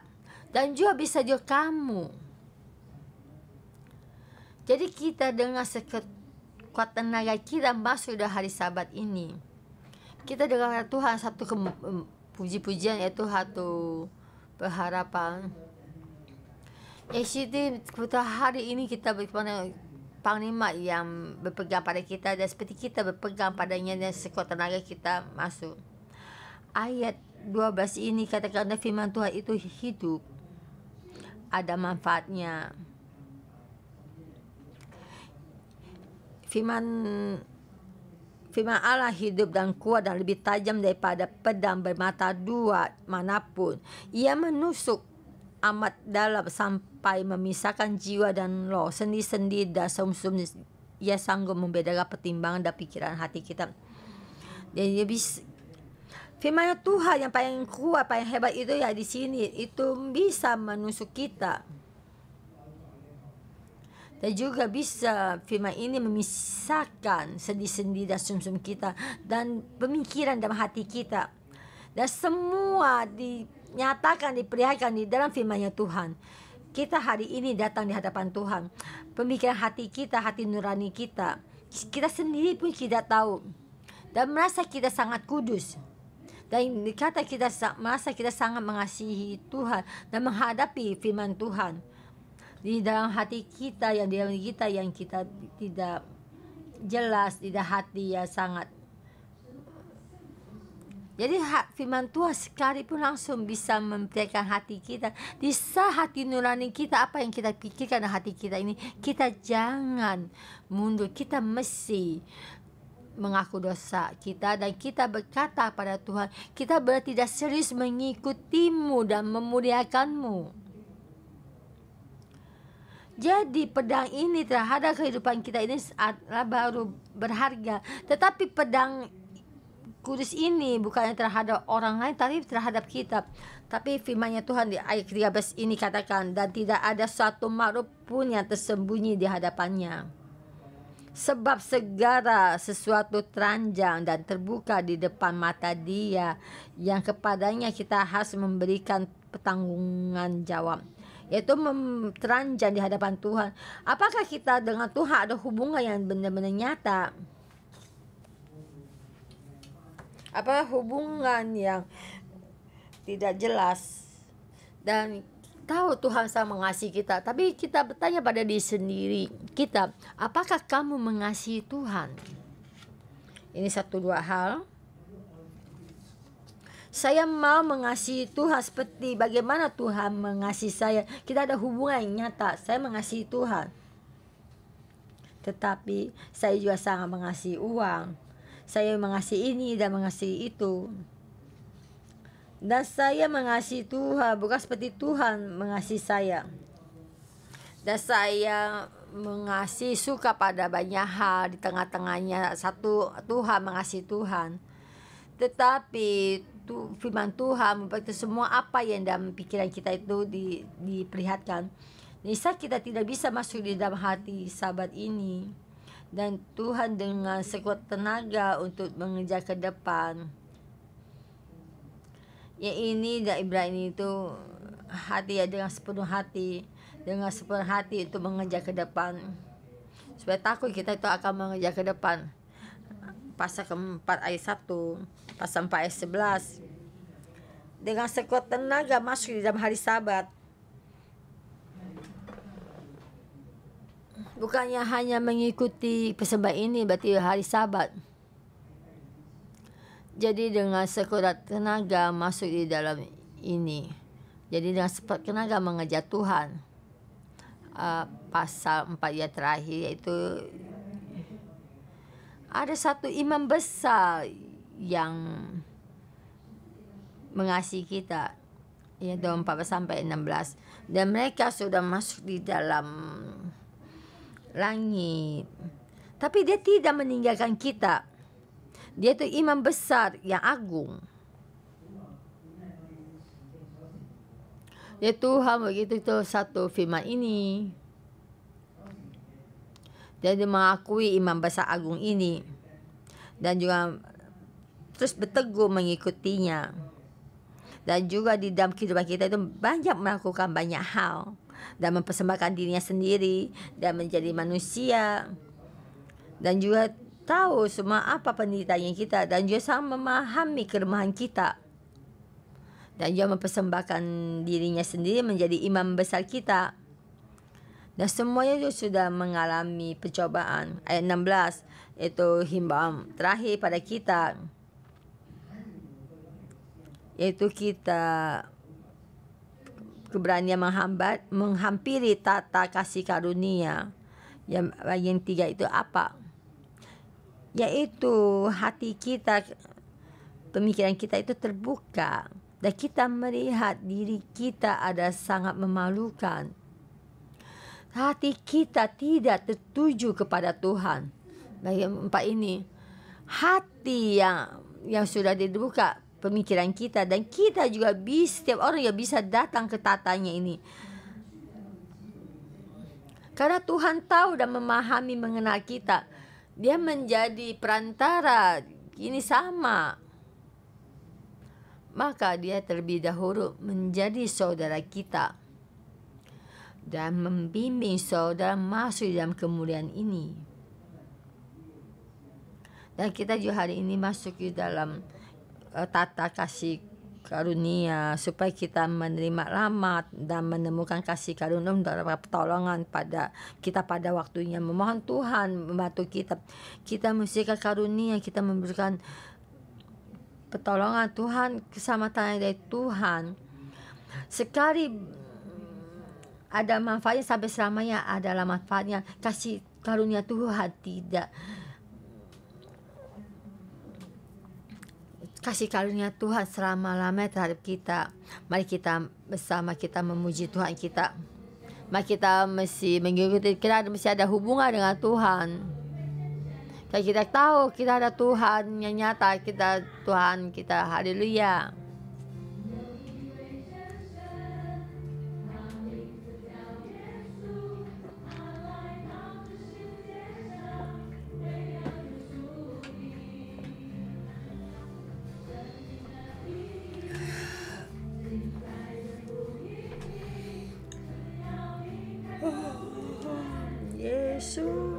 Dan juga bisa juga kamu. Jadi kita dengan sekuat tenaga kita masuk di hari Sabat ini. Kita dengar Tuhan satu puji-pujian, yaitu satu pengharapan. Jadi hari ini kita berpandangan Panglima yang berpegang pada kita, dan seperti kita berpegang padanya dan sekuat tenaga kita masuk. Ayat 12 ini katakan firman Tuhan itu hidup, ada manfaatnya. Firman Allah hidup dan kuat dan lebih tajam daripada pedang bermata dua manapun. Ia menusuk amat dalam sampai memisahkan jiwa dan roh, sendi-sendi dan sumsum. Ia sanggup membedakan pertimbangan dan pikiran hati kita. Jadi firman Tuhan yang paling kuat, paling hebat itu ya di sini, itu bisa menusuk kita. Dan juga bisa firman ini memisahkan sendi-sendi dan sumsum kita dan pemikiran dalam hati kita. Dan semua dinyatakan, diperlihatkan di dalam firman-Nya Tuhan. Kita hari ini datang di hadapan Tuhan. Pemikiran hati kita, hati nurani kita, kita sendiri pun tidak tahu. Dan merasa kita sangat kudus. Dan dikata kita merasa kita sangat mengasihi Tuhan dan menghadapi firman Tuhan. Di dalam hati kita, yang di dalam kita yang kita tidak jelas, tidak hati yang sangat. Jadi firman Tuhan sekalipun langsung bisa memperlihatkan hati kita. Di saat hati nurani kita, apa yang kita pikirkan dalam hati kita ini, kita jangan mundur. Kita mesti mengaku dosa kita dan kita berkata pada Tuhan, kita berarti tidak serius mengikutimu dan memuliakanmu. Jadi pedang ini terhadap kehidupan kita ini adalah baru berharga. Tetapi pedang kudus ini bukannya terhadap orang lain, tapi terhadap kita. Tapi firman-Nya Tuhan di ayat 13 ini katakan, dan tidak ada suatu makhluk pun yang tersembunyi di hadapannya. Sebab segala sesuatu teranjang dan terbuka di depan mata Dia, yang kepadanya kita harus memberikan pertanggungan jawab. Yaitu teranjang di hadapan Tuhan. Apakah kita dengan Tuhan ada hubungan yang benar-benar nyata? Apakah hubungan yang tidak jelas? Dan tahu Tuhan sangat mengasihi kita, tapi kita bertanya pada diri sendiri kita, apakah kamu mengasihi Tuhan? Ini satu dua hal. Saya mau mengasihi Tuhan seperti bagaimana Tuhan mengasihi saya. Kita ada hubungan yang nyata. Saya mengasihi Tuhan. Tetapi saya juga sangat mengasihi uang. Saya mengasihi ini dan mengasihi itu. Dan saya mengasihi Tuhan bukan seperti Tuhan mengasihi saya. Dan saya mengasihi suka pada banyak hal, di tengah-tengahnya satu Tuhan mengasihi Tuhan. Tetapi firman Tuhan memberkati semua apa yang dalam pikiran kita itu diperlihatkan. Nisa kita tidak bisa masuk di dalam hati sahabat ini. Dan Tuhan dengan sekuat tenaga untuk mengejar ke depan. Yang ini dan Ibrani itu hati ya, dengan sepenuh hati. Dengan sepenuh hati untuk mengejar ke depan. Supaya takut kita itu akan mengejar ke depan. Pasal keempat ayat 1, pasal 4 ayat 11. Dengan sekuat tenaga masuk di dalam hari Sabat. Bukannya hanya mengikuti persembahan ini berarti hari Sabat. Jadi dengan sekuat tenaga masuk di dalam ini. Jadi dengan sekuat tenaga mengejar Tuhan. Pasal 4 ayat terakhir, yaitu ada satu imam besar yang mengasihi kita, yaitu 14 sampai 16. Dan mereka sudah masuk di dalam langit. Tapi dia tidak meninggalkan kita. Dia itu imam besar yang agung. Ya Tuhan begitu itu satu firman ini. Jadi mengakui imam besar agung ini. Dan juga terus berteguh mengikutinya. Dan juga di dalam kehidupan kita itu banyak melakukan banyak hal. Dan mempersembahkan dirinya sendiri. Dan menjadi manusia. Dan juga tahu semua apa penderitaan kita. Dan juga sama memahami kelemahan kita. Dan dia mempersembahkan dirinya sendiri menjadi imam besar kita. Dan semuanya juga sudah mengalami percobaan. Ayat 16 itu himbauan terakhir pada kita. Yaitu kita keberanian menghampiri tata kasih karunia. Yang bagian 3 itu apa? Yaitu hati kita, pemikiran kita itu terbuka. Dan kita melihat diri kita ada sangat memalukan. Hati kita tidak tertuju kepada Tuhan. Bagian 4 ini. Hati yang sudah dibuka pemikiran kita. Dan kita juga bisa, setiap orang yang bisa datang ke tatanya ini. Karena Tuhan tahu dan memahami mengenal kita. Dia menjadi perantara. Ini sama. Maka dia terlebih dahulu menjadi saudara kita. Dan membimbing saudara masuk dalam kemuliaan ini. Dan kita juga hari ini masuk di dalam tata kasih karunia. Supaya kita menerima rahmat dan menemukan kasih karunia dan pertolongan pada kita pada waktunya. Memohon Tuhan membantu kita. Kita mesti karunia, kita memberikan pertolongan Tuhan, keselamatan dari Tuhan. Sekali ada manfaatnya sampai selamanya adalah manfaatnya. Kasih karunia Tuhan tidak. Kasih karunia Tuhan selama-lamanya terhadap kita. Mari kita bersama kita memuji Tuhan kita. Mari kita mesti mengikuti, kita mesti ada hubungan dengan Tuhan. Dan kita tahu kita ada Tuhan yang nyata, kita Tuhan kita, haleluya. Yesus.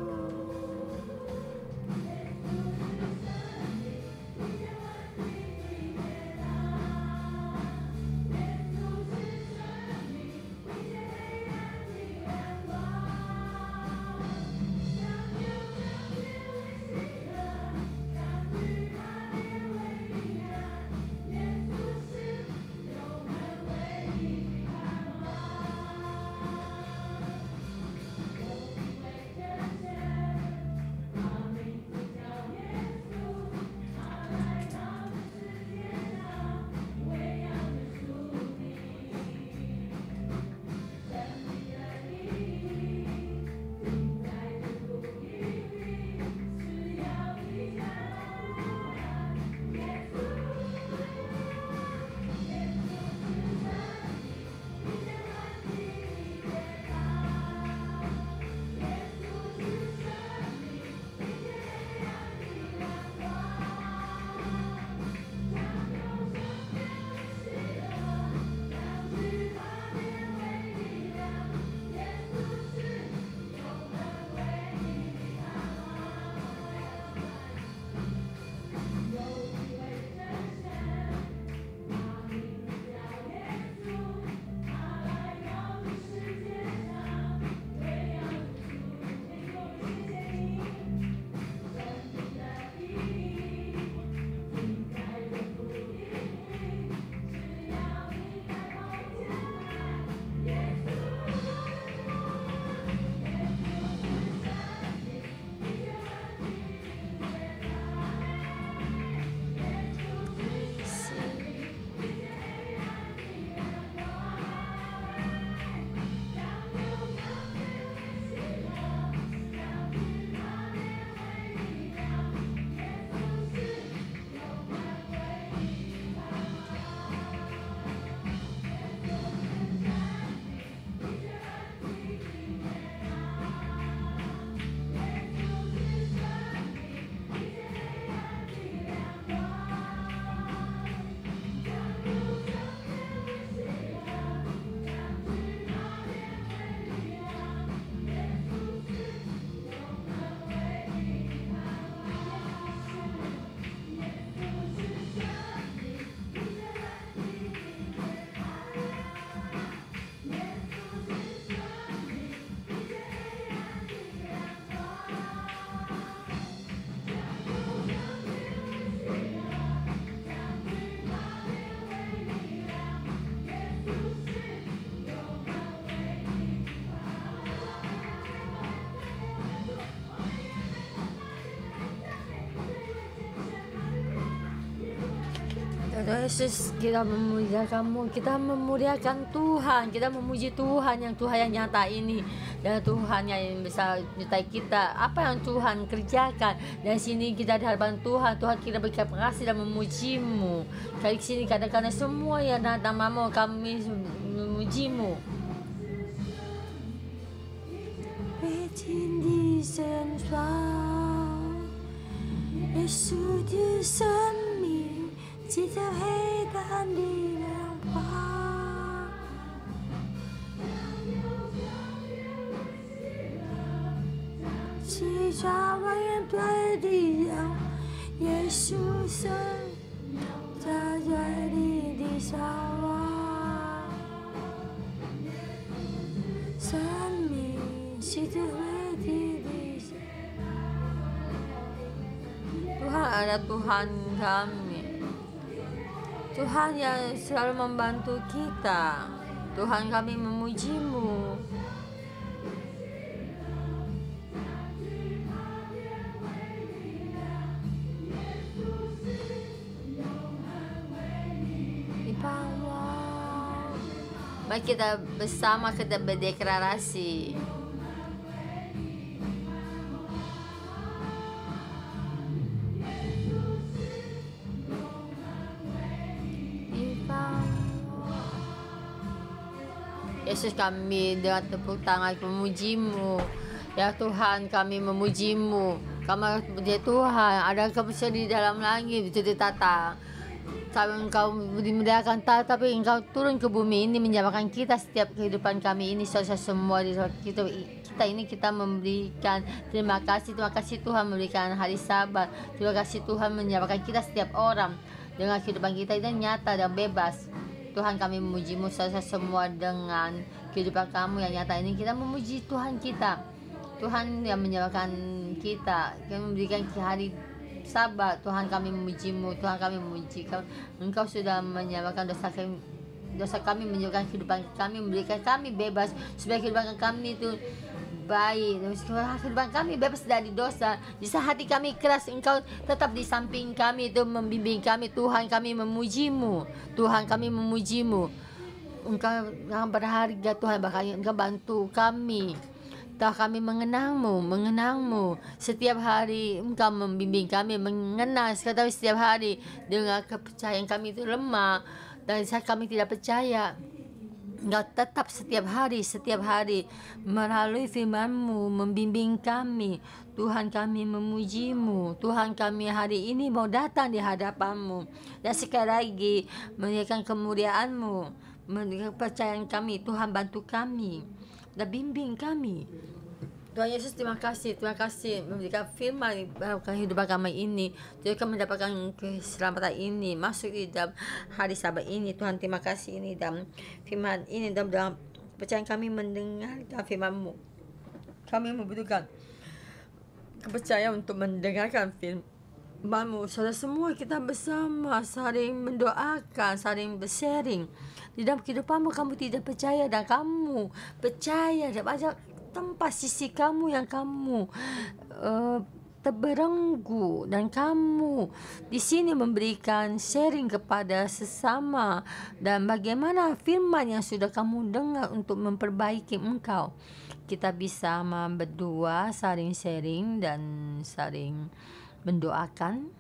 Tuhan Yesus, kita memuliakan-Mu, kita memuliakan Tuhan, kita memuji Tuhan yang nyata ini, dan Tuhan yang bisa menyertai kita. Apa yang Tuhan kerjakan dan sini kita di hadapan Tuhan, kita berterima kasih dan memuji-Mu. Kali sini kadang-kadang semua yang datang namamu kami memuji-Mu. Yesus的生命即在黑暗里亮光，起照万元对的阳，耶稣生在最里的向往，生命是最美的。Tuhan ada Tuhan kami, Tuhan yang selalu membantu kita. Tuhan, kami memuji-Mu. Di bawah, mari kita bersama kita berdeklarasi. Yesus, kami dengan tepuk tangan memuji-Mu. Ya Tuhan, kami memuji-Mu. Kami ya Tuhan, ada Kau di dalam langit itu ditata. Kami Engkau dimuliakan, tapi Engkau turun ke bumi ini menyamakan kita setiap kehidupan kami ini. Semua di kita ini kita memberikan terima kasih Tuhan memberikan hari Sabat. Terima kasih Tuhan menyamakan kita setiap orang dengan kehidupan kita ini nyata dan bebas. Tuhan, kami memuji-Mu semua dengan kehidupan Kamu yang nyata ini. Kita memuji Tuhan kita, Tuhan yang menyerahkan kita, yang memberikan hari Sabat. Tuhan, kami memuji-Mu. Tuhan, kami memuji Kau. Engkau sudah menyerahkan dosa kami, menyerahkan kehidupan kami, memberikan kami bebas supaya kehidupan kami itu baik. Kehidupan kami bebas dari dosa. Jika hati kami keras, Engkau tetap di samping kami itu membimbing kami. Tuhan, kami memuji-Mu. Tuhan, kami memuji-Mu. Engkau yang berharga Tuhan, bahkan Engkau bantu kami. Tahu kami mengenang-Mu setiap hari. Engkau membimbing kami mengenang setiap hari. Dengan kepercayaan kami itu lemah dan saat kami tidak percaya, Engkau tetap setiap hari melalui firman-Mu membimbing kami. Tuhan, kami memuji-Mu. Tuhan, kami hari ini mau datang di hadapan-Mu dan sekali lagi menunjukkan kemuliaan-Mu, menunjukkan kepercayaan kami. Tuhan, bantu kami dan bimbing kami. Tuhan Yesus, terima kasih memberikan firman dalam kehidupan kami ini. Tuhan, mendapatkan keselamatan ini masuk di dalam hari Sabat ini. Tuhan, terima kasih ini dalam firman ini, dalam kepercayaan kami mendengarkan firman-Mu. Kami membutuhkan kepercayaan untuk mendengarkan firman-Mu. Saudara semua kita bersama saling mendoakan, saling bersharing. Di dalam kehidupan-Mu kamu tidak percaya dan kamu percaya dan banyak tempat sisi kamu yang kamu terbelenggu, dan kamu di sini memberikan sharing kepada sesama dan bagaimana firman yang sudah kamu dengar untuk memperbaiki engkau. Kita bisa berdua saling sharing dan saling mendoakan.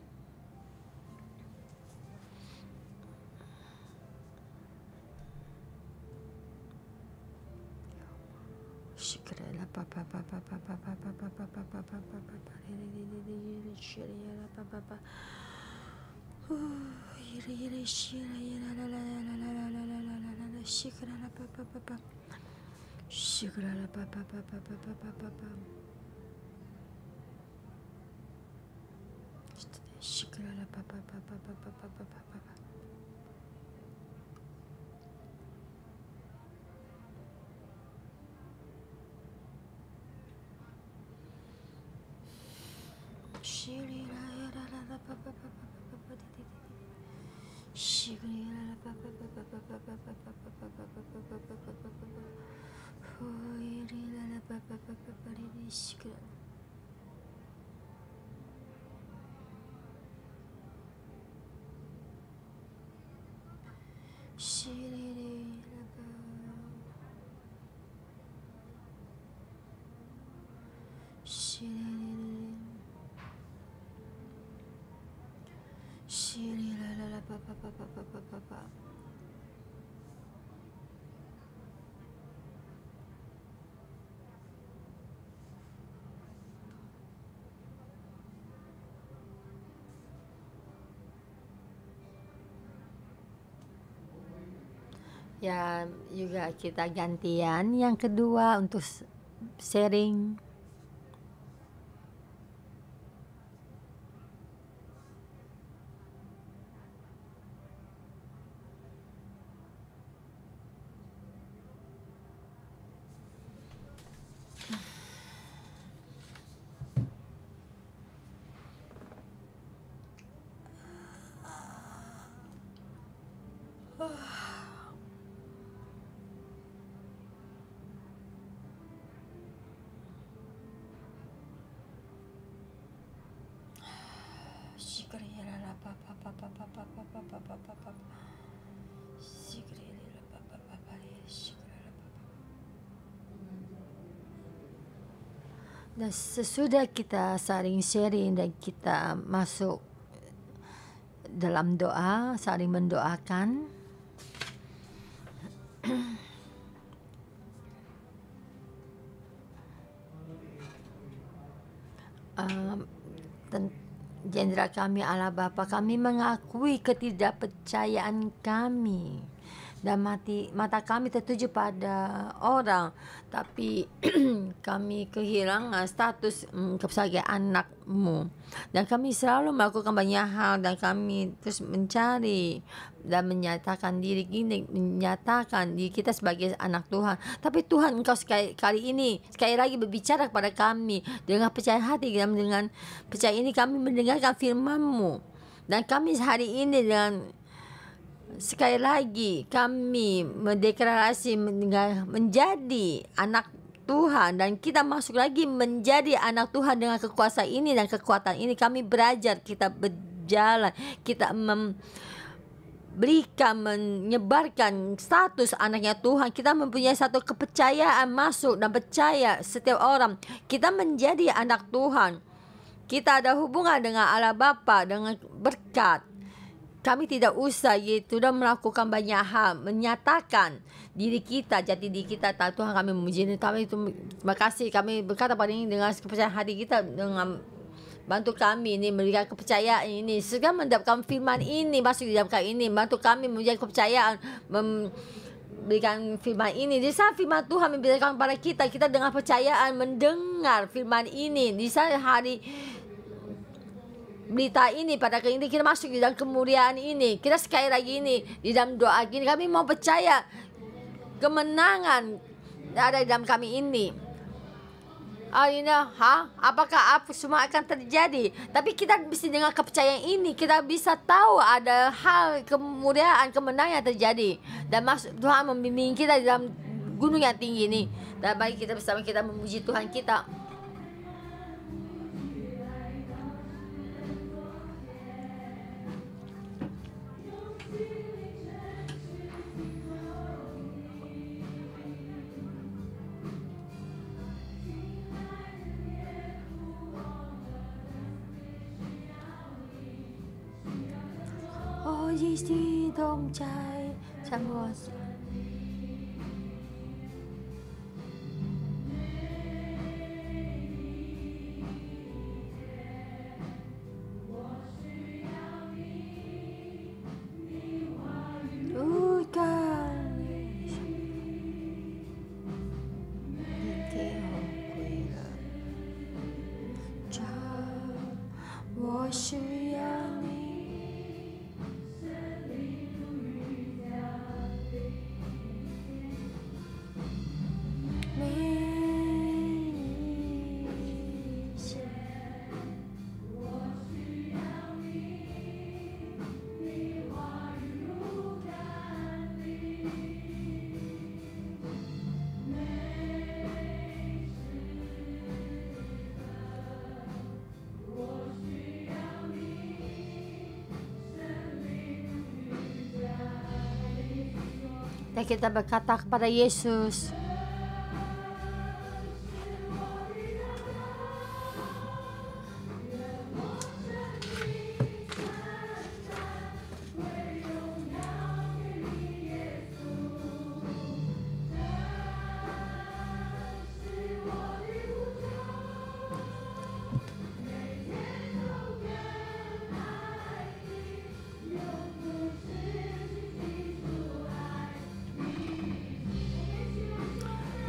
Ya, juga kita gantian yang kedua untuk sharing. Dan sesudah kita saling sharing dan kita masuk dalam doa, saling mendoakan, Jenderal kami Allah Bapa, kami mengakui ketidakpercayaan kami dan mata kami tertuju pada orang, tapi kami kehilangan status sebagai anak-Mu, dan kami selalu melakukan banyak hal, dan kami terus mencari dan menyatakan diri kita sebagai anak Tuhan. Tapi Tuhan, Engkau sekali lagi berbicara kepada kami dengan percaya hati, dan dengan percaya ini kami mendengarkan firman-Mu, dan kami hari ini dengan sekali lagi kami mendeklarasi menjadi anak Tuhan, dan kita masuk lagi menjadi anak Tuhan dengan kekuasaan ini dan kekuatan ini. Kami belajar, kita berjalan, kita menyebarkan status anaknya Tuhan. Kita mempunyai satu kepercayaan masuk dan percaya setiap orang kita menjadi anak Tuhan. Kita ada hubungan dengan Allah Bapa dengan berkat. Kami tidak usah sudah melakukan banyak hal, menyatakan diri kita, jati diri kita. Tuhan, kami memuji Kami itu, terima kasih. Kami berkata pada ini dengan kepercayaan hati kita, dengan bantu kami ini memberikan kepercayaan ini, segera mendapatkan firman ini masuk di dalam kami ini. Bantu kami menjadi kepercayaan, memberikan firman ini. Di saat firman Tuhan memberikan kepada kita, kita dengan percayaan mendengar firman ini. Di saat hari berita ini pada kali ini kita masuk di dalam kemuliaan ini. Kita sekali lagi ini di dalam doa ini kami mau percaya kemenangan ada di dalam kami ini. Apakah semua akan terjadi? Tapi kita bisa dengan kepercayaan ini kita bisa tahu ada hal kemuliaan, kemenangan yang terjadi, dan Tuhan membimbing kita di dalam gunung yang tinggi ini. Dan mari kita bersama kita memuji Tuhan kita. Di đồng trai chẳng hoa ôi ca thế hồ quỳ là cha wo shi ya ni dan kita berkata kepada Yesus,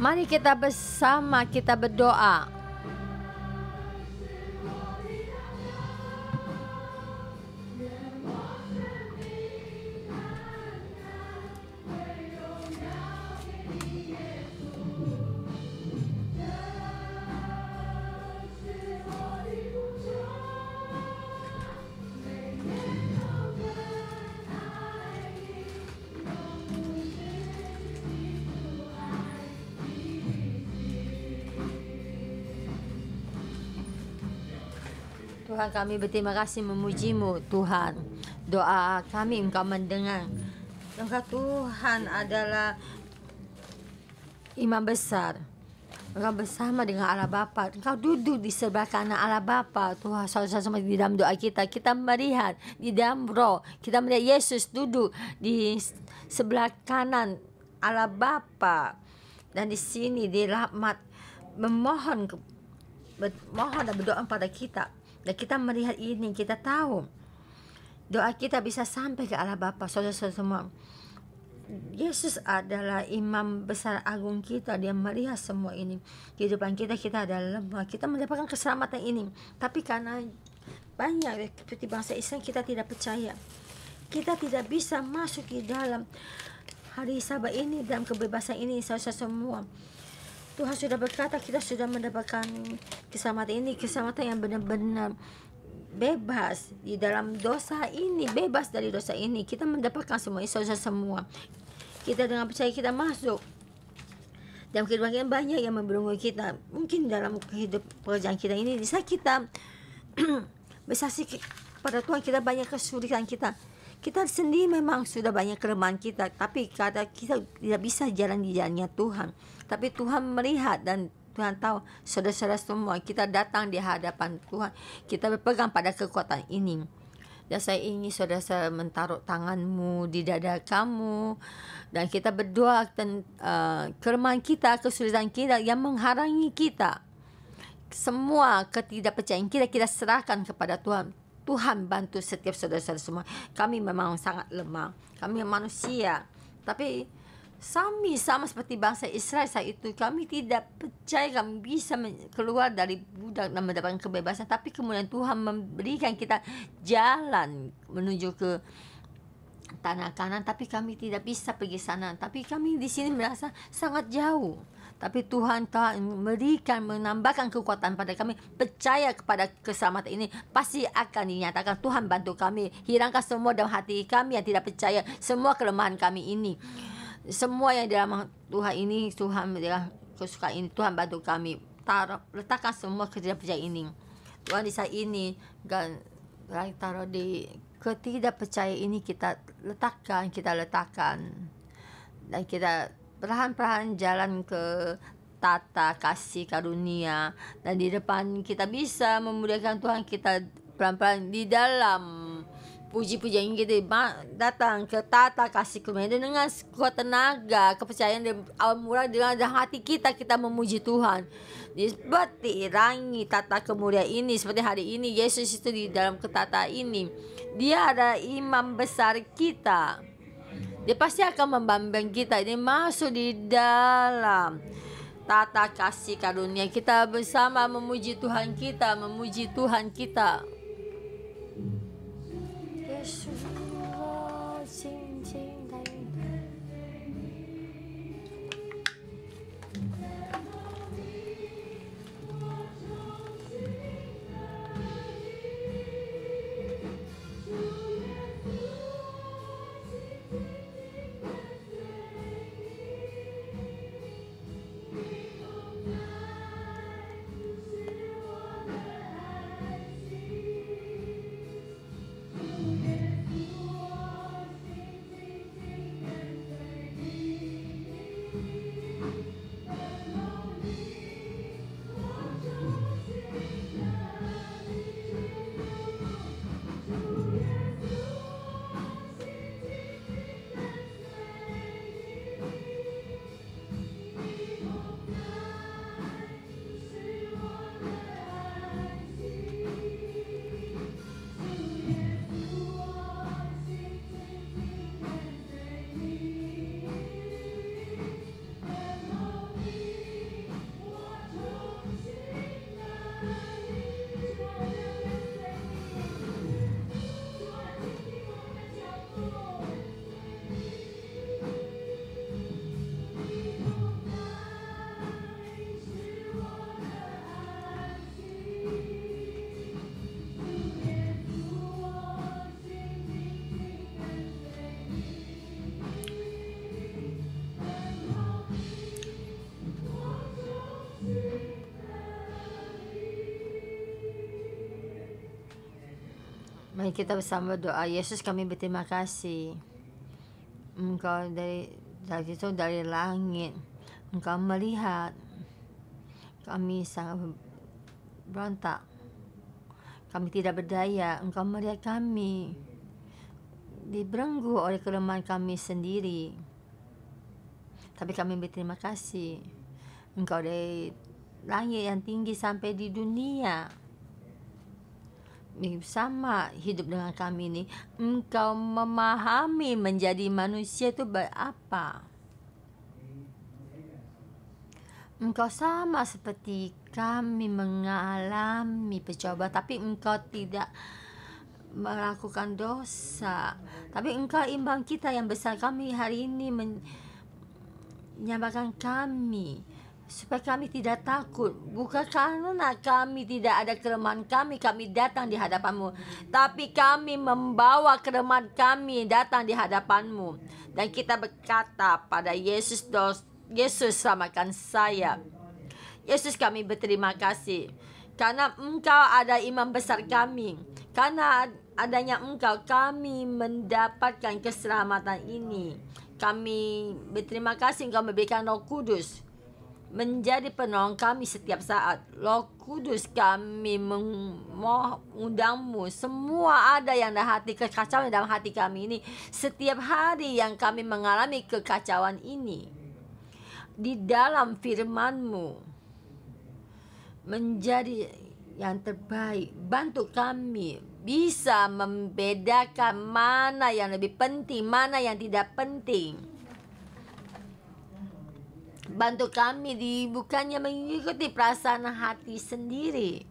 Mari kita bersama kita berdoa. Tuhan, kami berterima kasih memuji-Mu Tuhan. Doa kami Engkau mendengar. Engkau Tuhan adalah Imam besar. Engkau bersama dengan Allah Bapa. Engkau duduk di sebelah kanan Allah Bapa. Tuhan, sama-sama di dalam doa kita. Kita melihat di dalam roh. Kita melihat Yesus duduk di sebelah kanan Allah Bapa. Dan di sini di rahmat memohon dan berdoa pada kita. Dan kita melihat ini, kita tahu doa kita bisa sampai ke Allah Bapa. Saudara-saudara semua, Yesus adalah imam besar agung kita. Dia melihat semua ini. Kehidupan kita adalah lemah. Kita mendapatkan keselamatan ini. Tapi karena banyak seperti bangsa Israel, kita tidak percaya. Kita tidak bisa masuk di dalam hari Sabat ini, dalam kebebasan ini, saudara semua. Tuhan sudah berkata kita sudah mendapatkan keselamatan ini, keselamatan yang benar-benar bebas di dalam dosa ini, bebas dari dosa ini. Kita mendapatkan semua itu, saudara semua. Kita dengan percaya kita masuk dalam kehidupan kita. Banyak yang membelenggu kita. Mungkin dalam pekerjaan kita ini, di saat kita bersaksi pada Tuhan, kita banyak kesulitan kita. Kita sendiri memang sudah banyak kelemahan kita, tapi kadang kita tidak bisa jalan di jalannya Tuhan. Tapi Tuhan melihat dan Tuhan tahu, saudara-saudara semua, kita datang di hadapan Tuhan. Kita berpegang pada kekuatan ini. Dan saya ingin saudara-saudara menaruh tanganmu di dada kamu. Dan kita berdoa tentang kelemahan kita, kesulitan kita yang menghalangi kita. Semua ketidakpercayaan kita, kita serahkan kepada Tuhan. Tuhan bantu setiap saudara-saudara semua. Kami memang sangat lemah. Kami manusia. Tapi kami sama seperti bangsa Israel saat itu. Kami tidak percaya kami bisa keluar dari budak dan mendapatkan kebebasan. Tapi kemudian Tuhan memberikan kita jalan menuju ke tanah Kanan. Tapi kami tidak bisa pergi sana. Tapi kami di sini merasa sangat jauh. Tapi Tuhan telah memberikan, menambahkan kekuatan pada kami. Percaya kepada keselamatan ini pasti akan dinyatakan. Tuhan bantu kami. Hilangkan semua dalam hati kami yang tidak percaya. Semua kelemahan kami ini. Semua yang dalam Tuhan ini, Tuhan dalam kesukaan ini, Tuhan bantu kami. Letakkan semua ketidakpercayaan ini. Tuhan di saat ini, taruh di ketidakpercayaan ini kita letakkan. Dan kita perlahan-perlahan jalan ke tata kasih karunia. Dan di depan kita bisa memuliakan Tuhan. Kita pelan-pelan di dalam puji-pujian kita datang ke tata kasih karunia dengan kuat tenaga, kepercayaan dan awal mula dengan hati kita memuji Tuhan. Seperti rangi tata kemuliaan ini, seperti hari ini Yesus itu di dalam ketata ini. Dia ada imam besar kita. Dia pasti akan membimbing kita ini masuk di dalam tata kasih karunia. Kita bersama memuji Tuhan kita, Yesus. Mari kita bersama doa. Yesus, kami berterima kasih. Engkau dari langit, Engkau melihat kami sangat berontak, kami tidak berdaya. Engkau melihat kami dibelenggu oleh kelemahan kami sendiri. Tapi kami berterima kasih, Engkau dari langit yang tinggi sampai di dunia sama hidup dengan kami ini. Engkau memahami menjadi manusia itu berapa. Engkau sama seperti kami mengalami percobaan, tapi Engkau tidak melakukan dosa. Tapi Engkau imbang kita yang besar. Kami hari ini menyamakan kami supaya kami tidak takut. Bukan karena kami tidak ada kelemahan kami datang di hadapan-Mu, tapi kami membawa kelemahan kami datang di hadapan-Mu. Dan kita berkata pada Yesus, Yesus selamatkan saya. Yesus, kami berterima kasih karena Engkau ada imam besar kami. Karena adanya Engkau kami mendapatkan keselamatan ini. Kami berterima kasih Engkau memberikan Roh Kudus menjadi penolong kami setiap saat. Roh Kudus, kami mengundang-Mu. Semua ada yang dalam hati, kekacauan dalam hati kami ini, setiap hari yang kami mengalami kekacauan ini, di dalam firman-Mu menjadi yang terbaik. Bantu kami bisa membedakan mana yang lebih penting, mana yang tidak penting. Bantu kami bukannya mengikuti perasaan hati sendiri,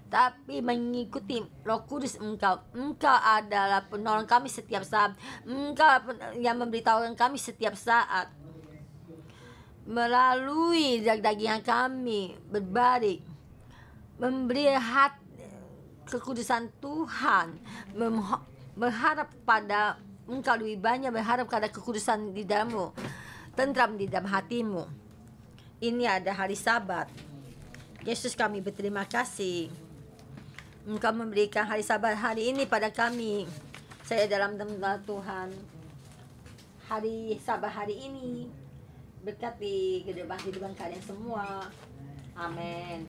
tapi mengikuti Roh Kudus Engkau. Engkau adalah penolong kami setiap saat. Engkau yang memberitahukan kami setiap saat. Melalui daging kami berbalik, memberi kekudusan Tuhan, berharap pada Engkau lebih banyak, berharap pada kekudusan di dalam-Mu, tentram di dalam hatimu. Ini ada hari Sabat. Yesus, kami berterima kasih Engkau memberikan hari Sabat hari ini pada kami. Saya dalam nama Tuhan, hari Sabat hari ini berkati kehidupan kalian semua. Amin.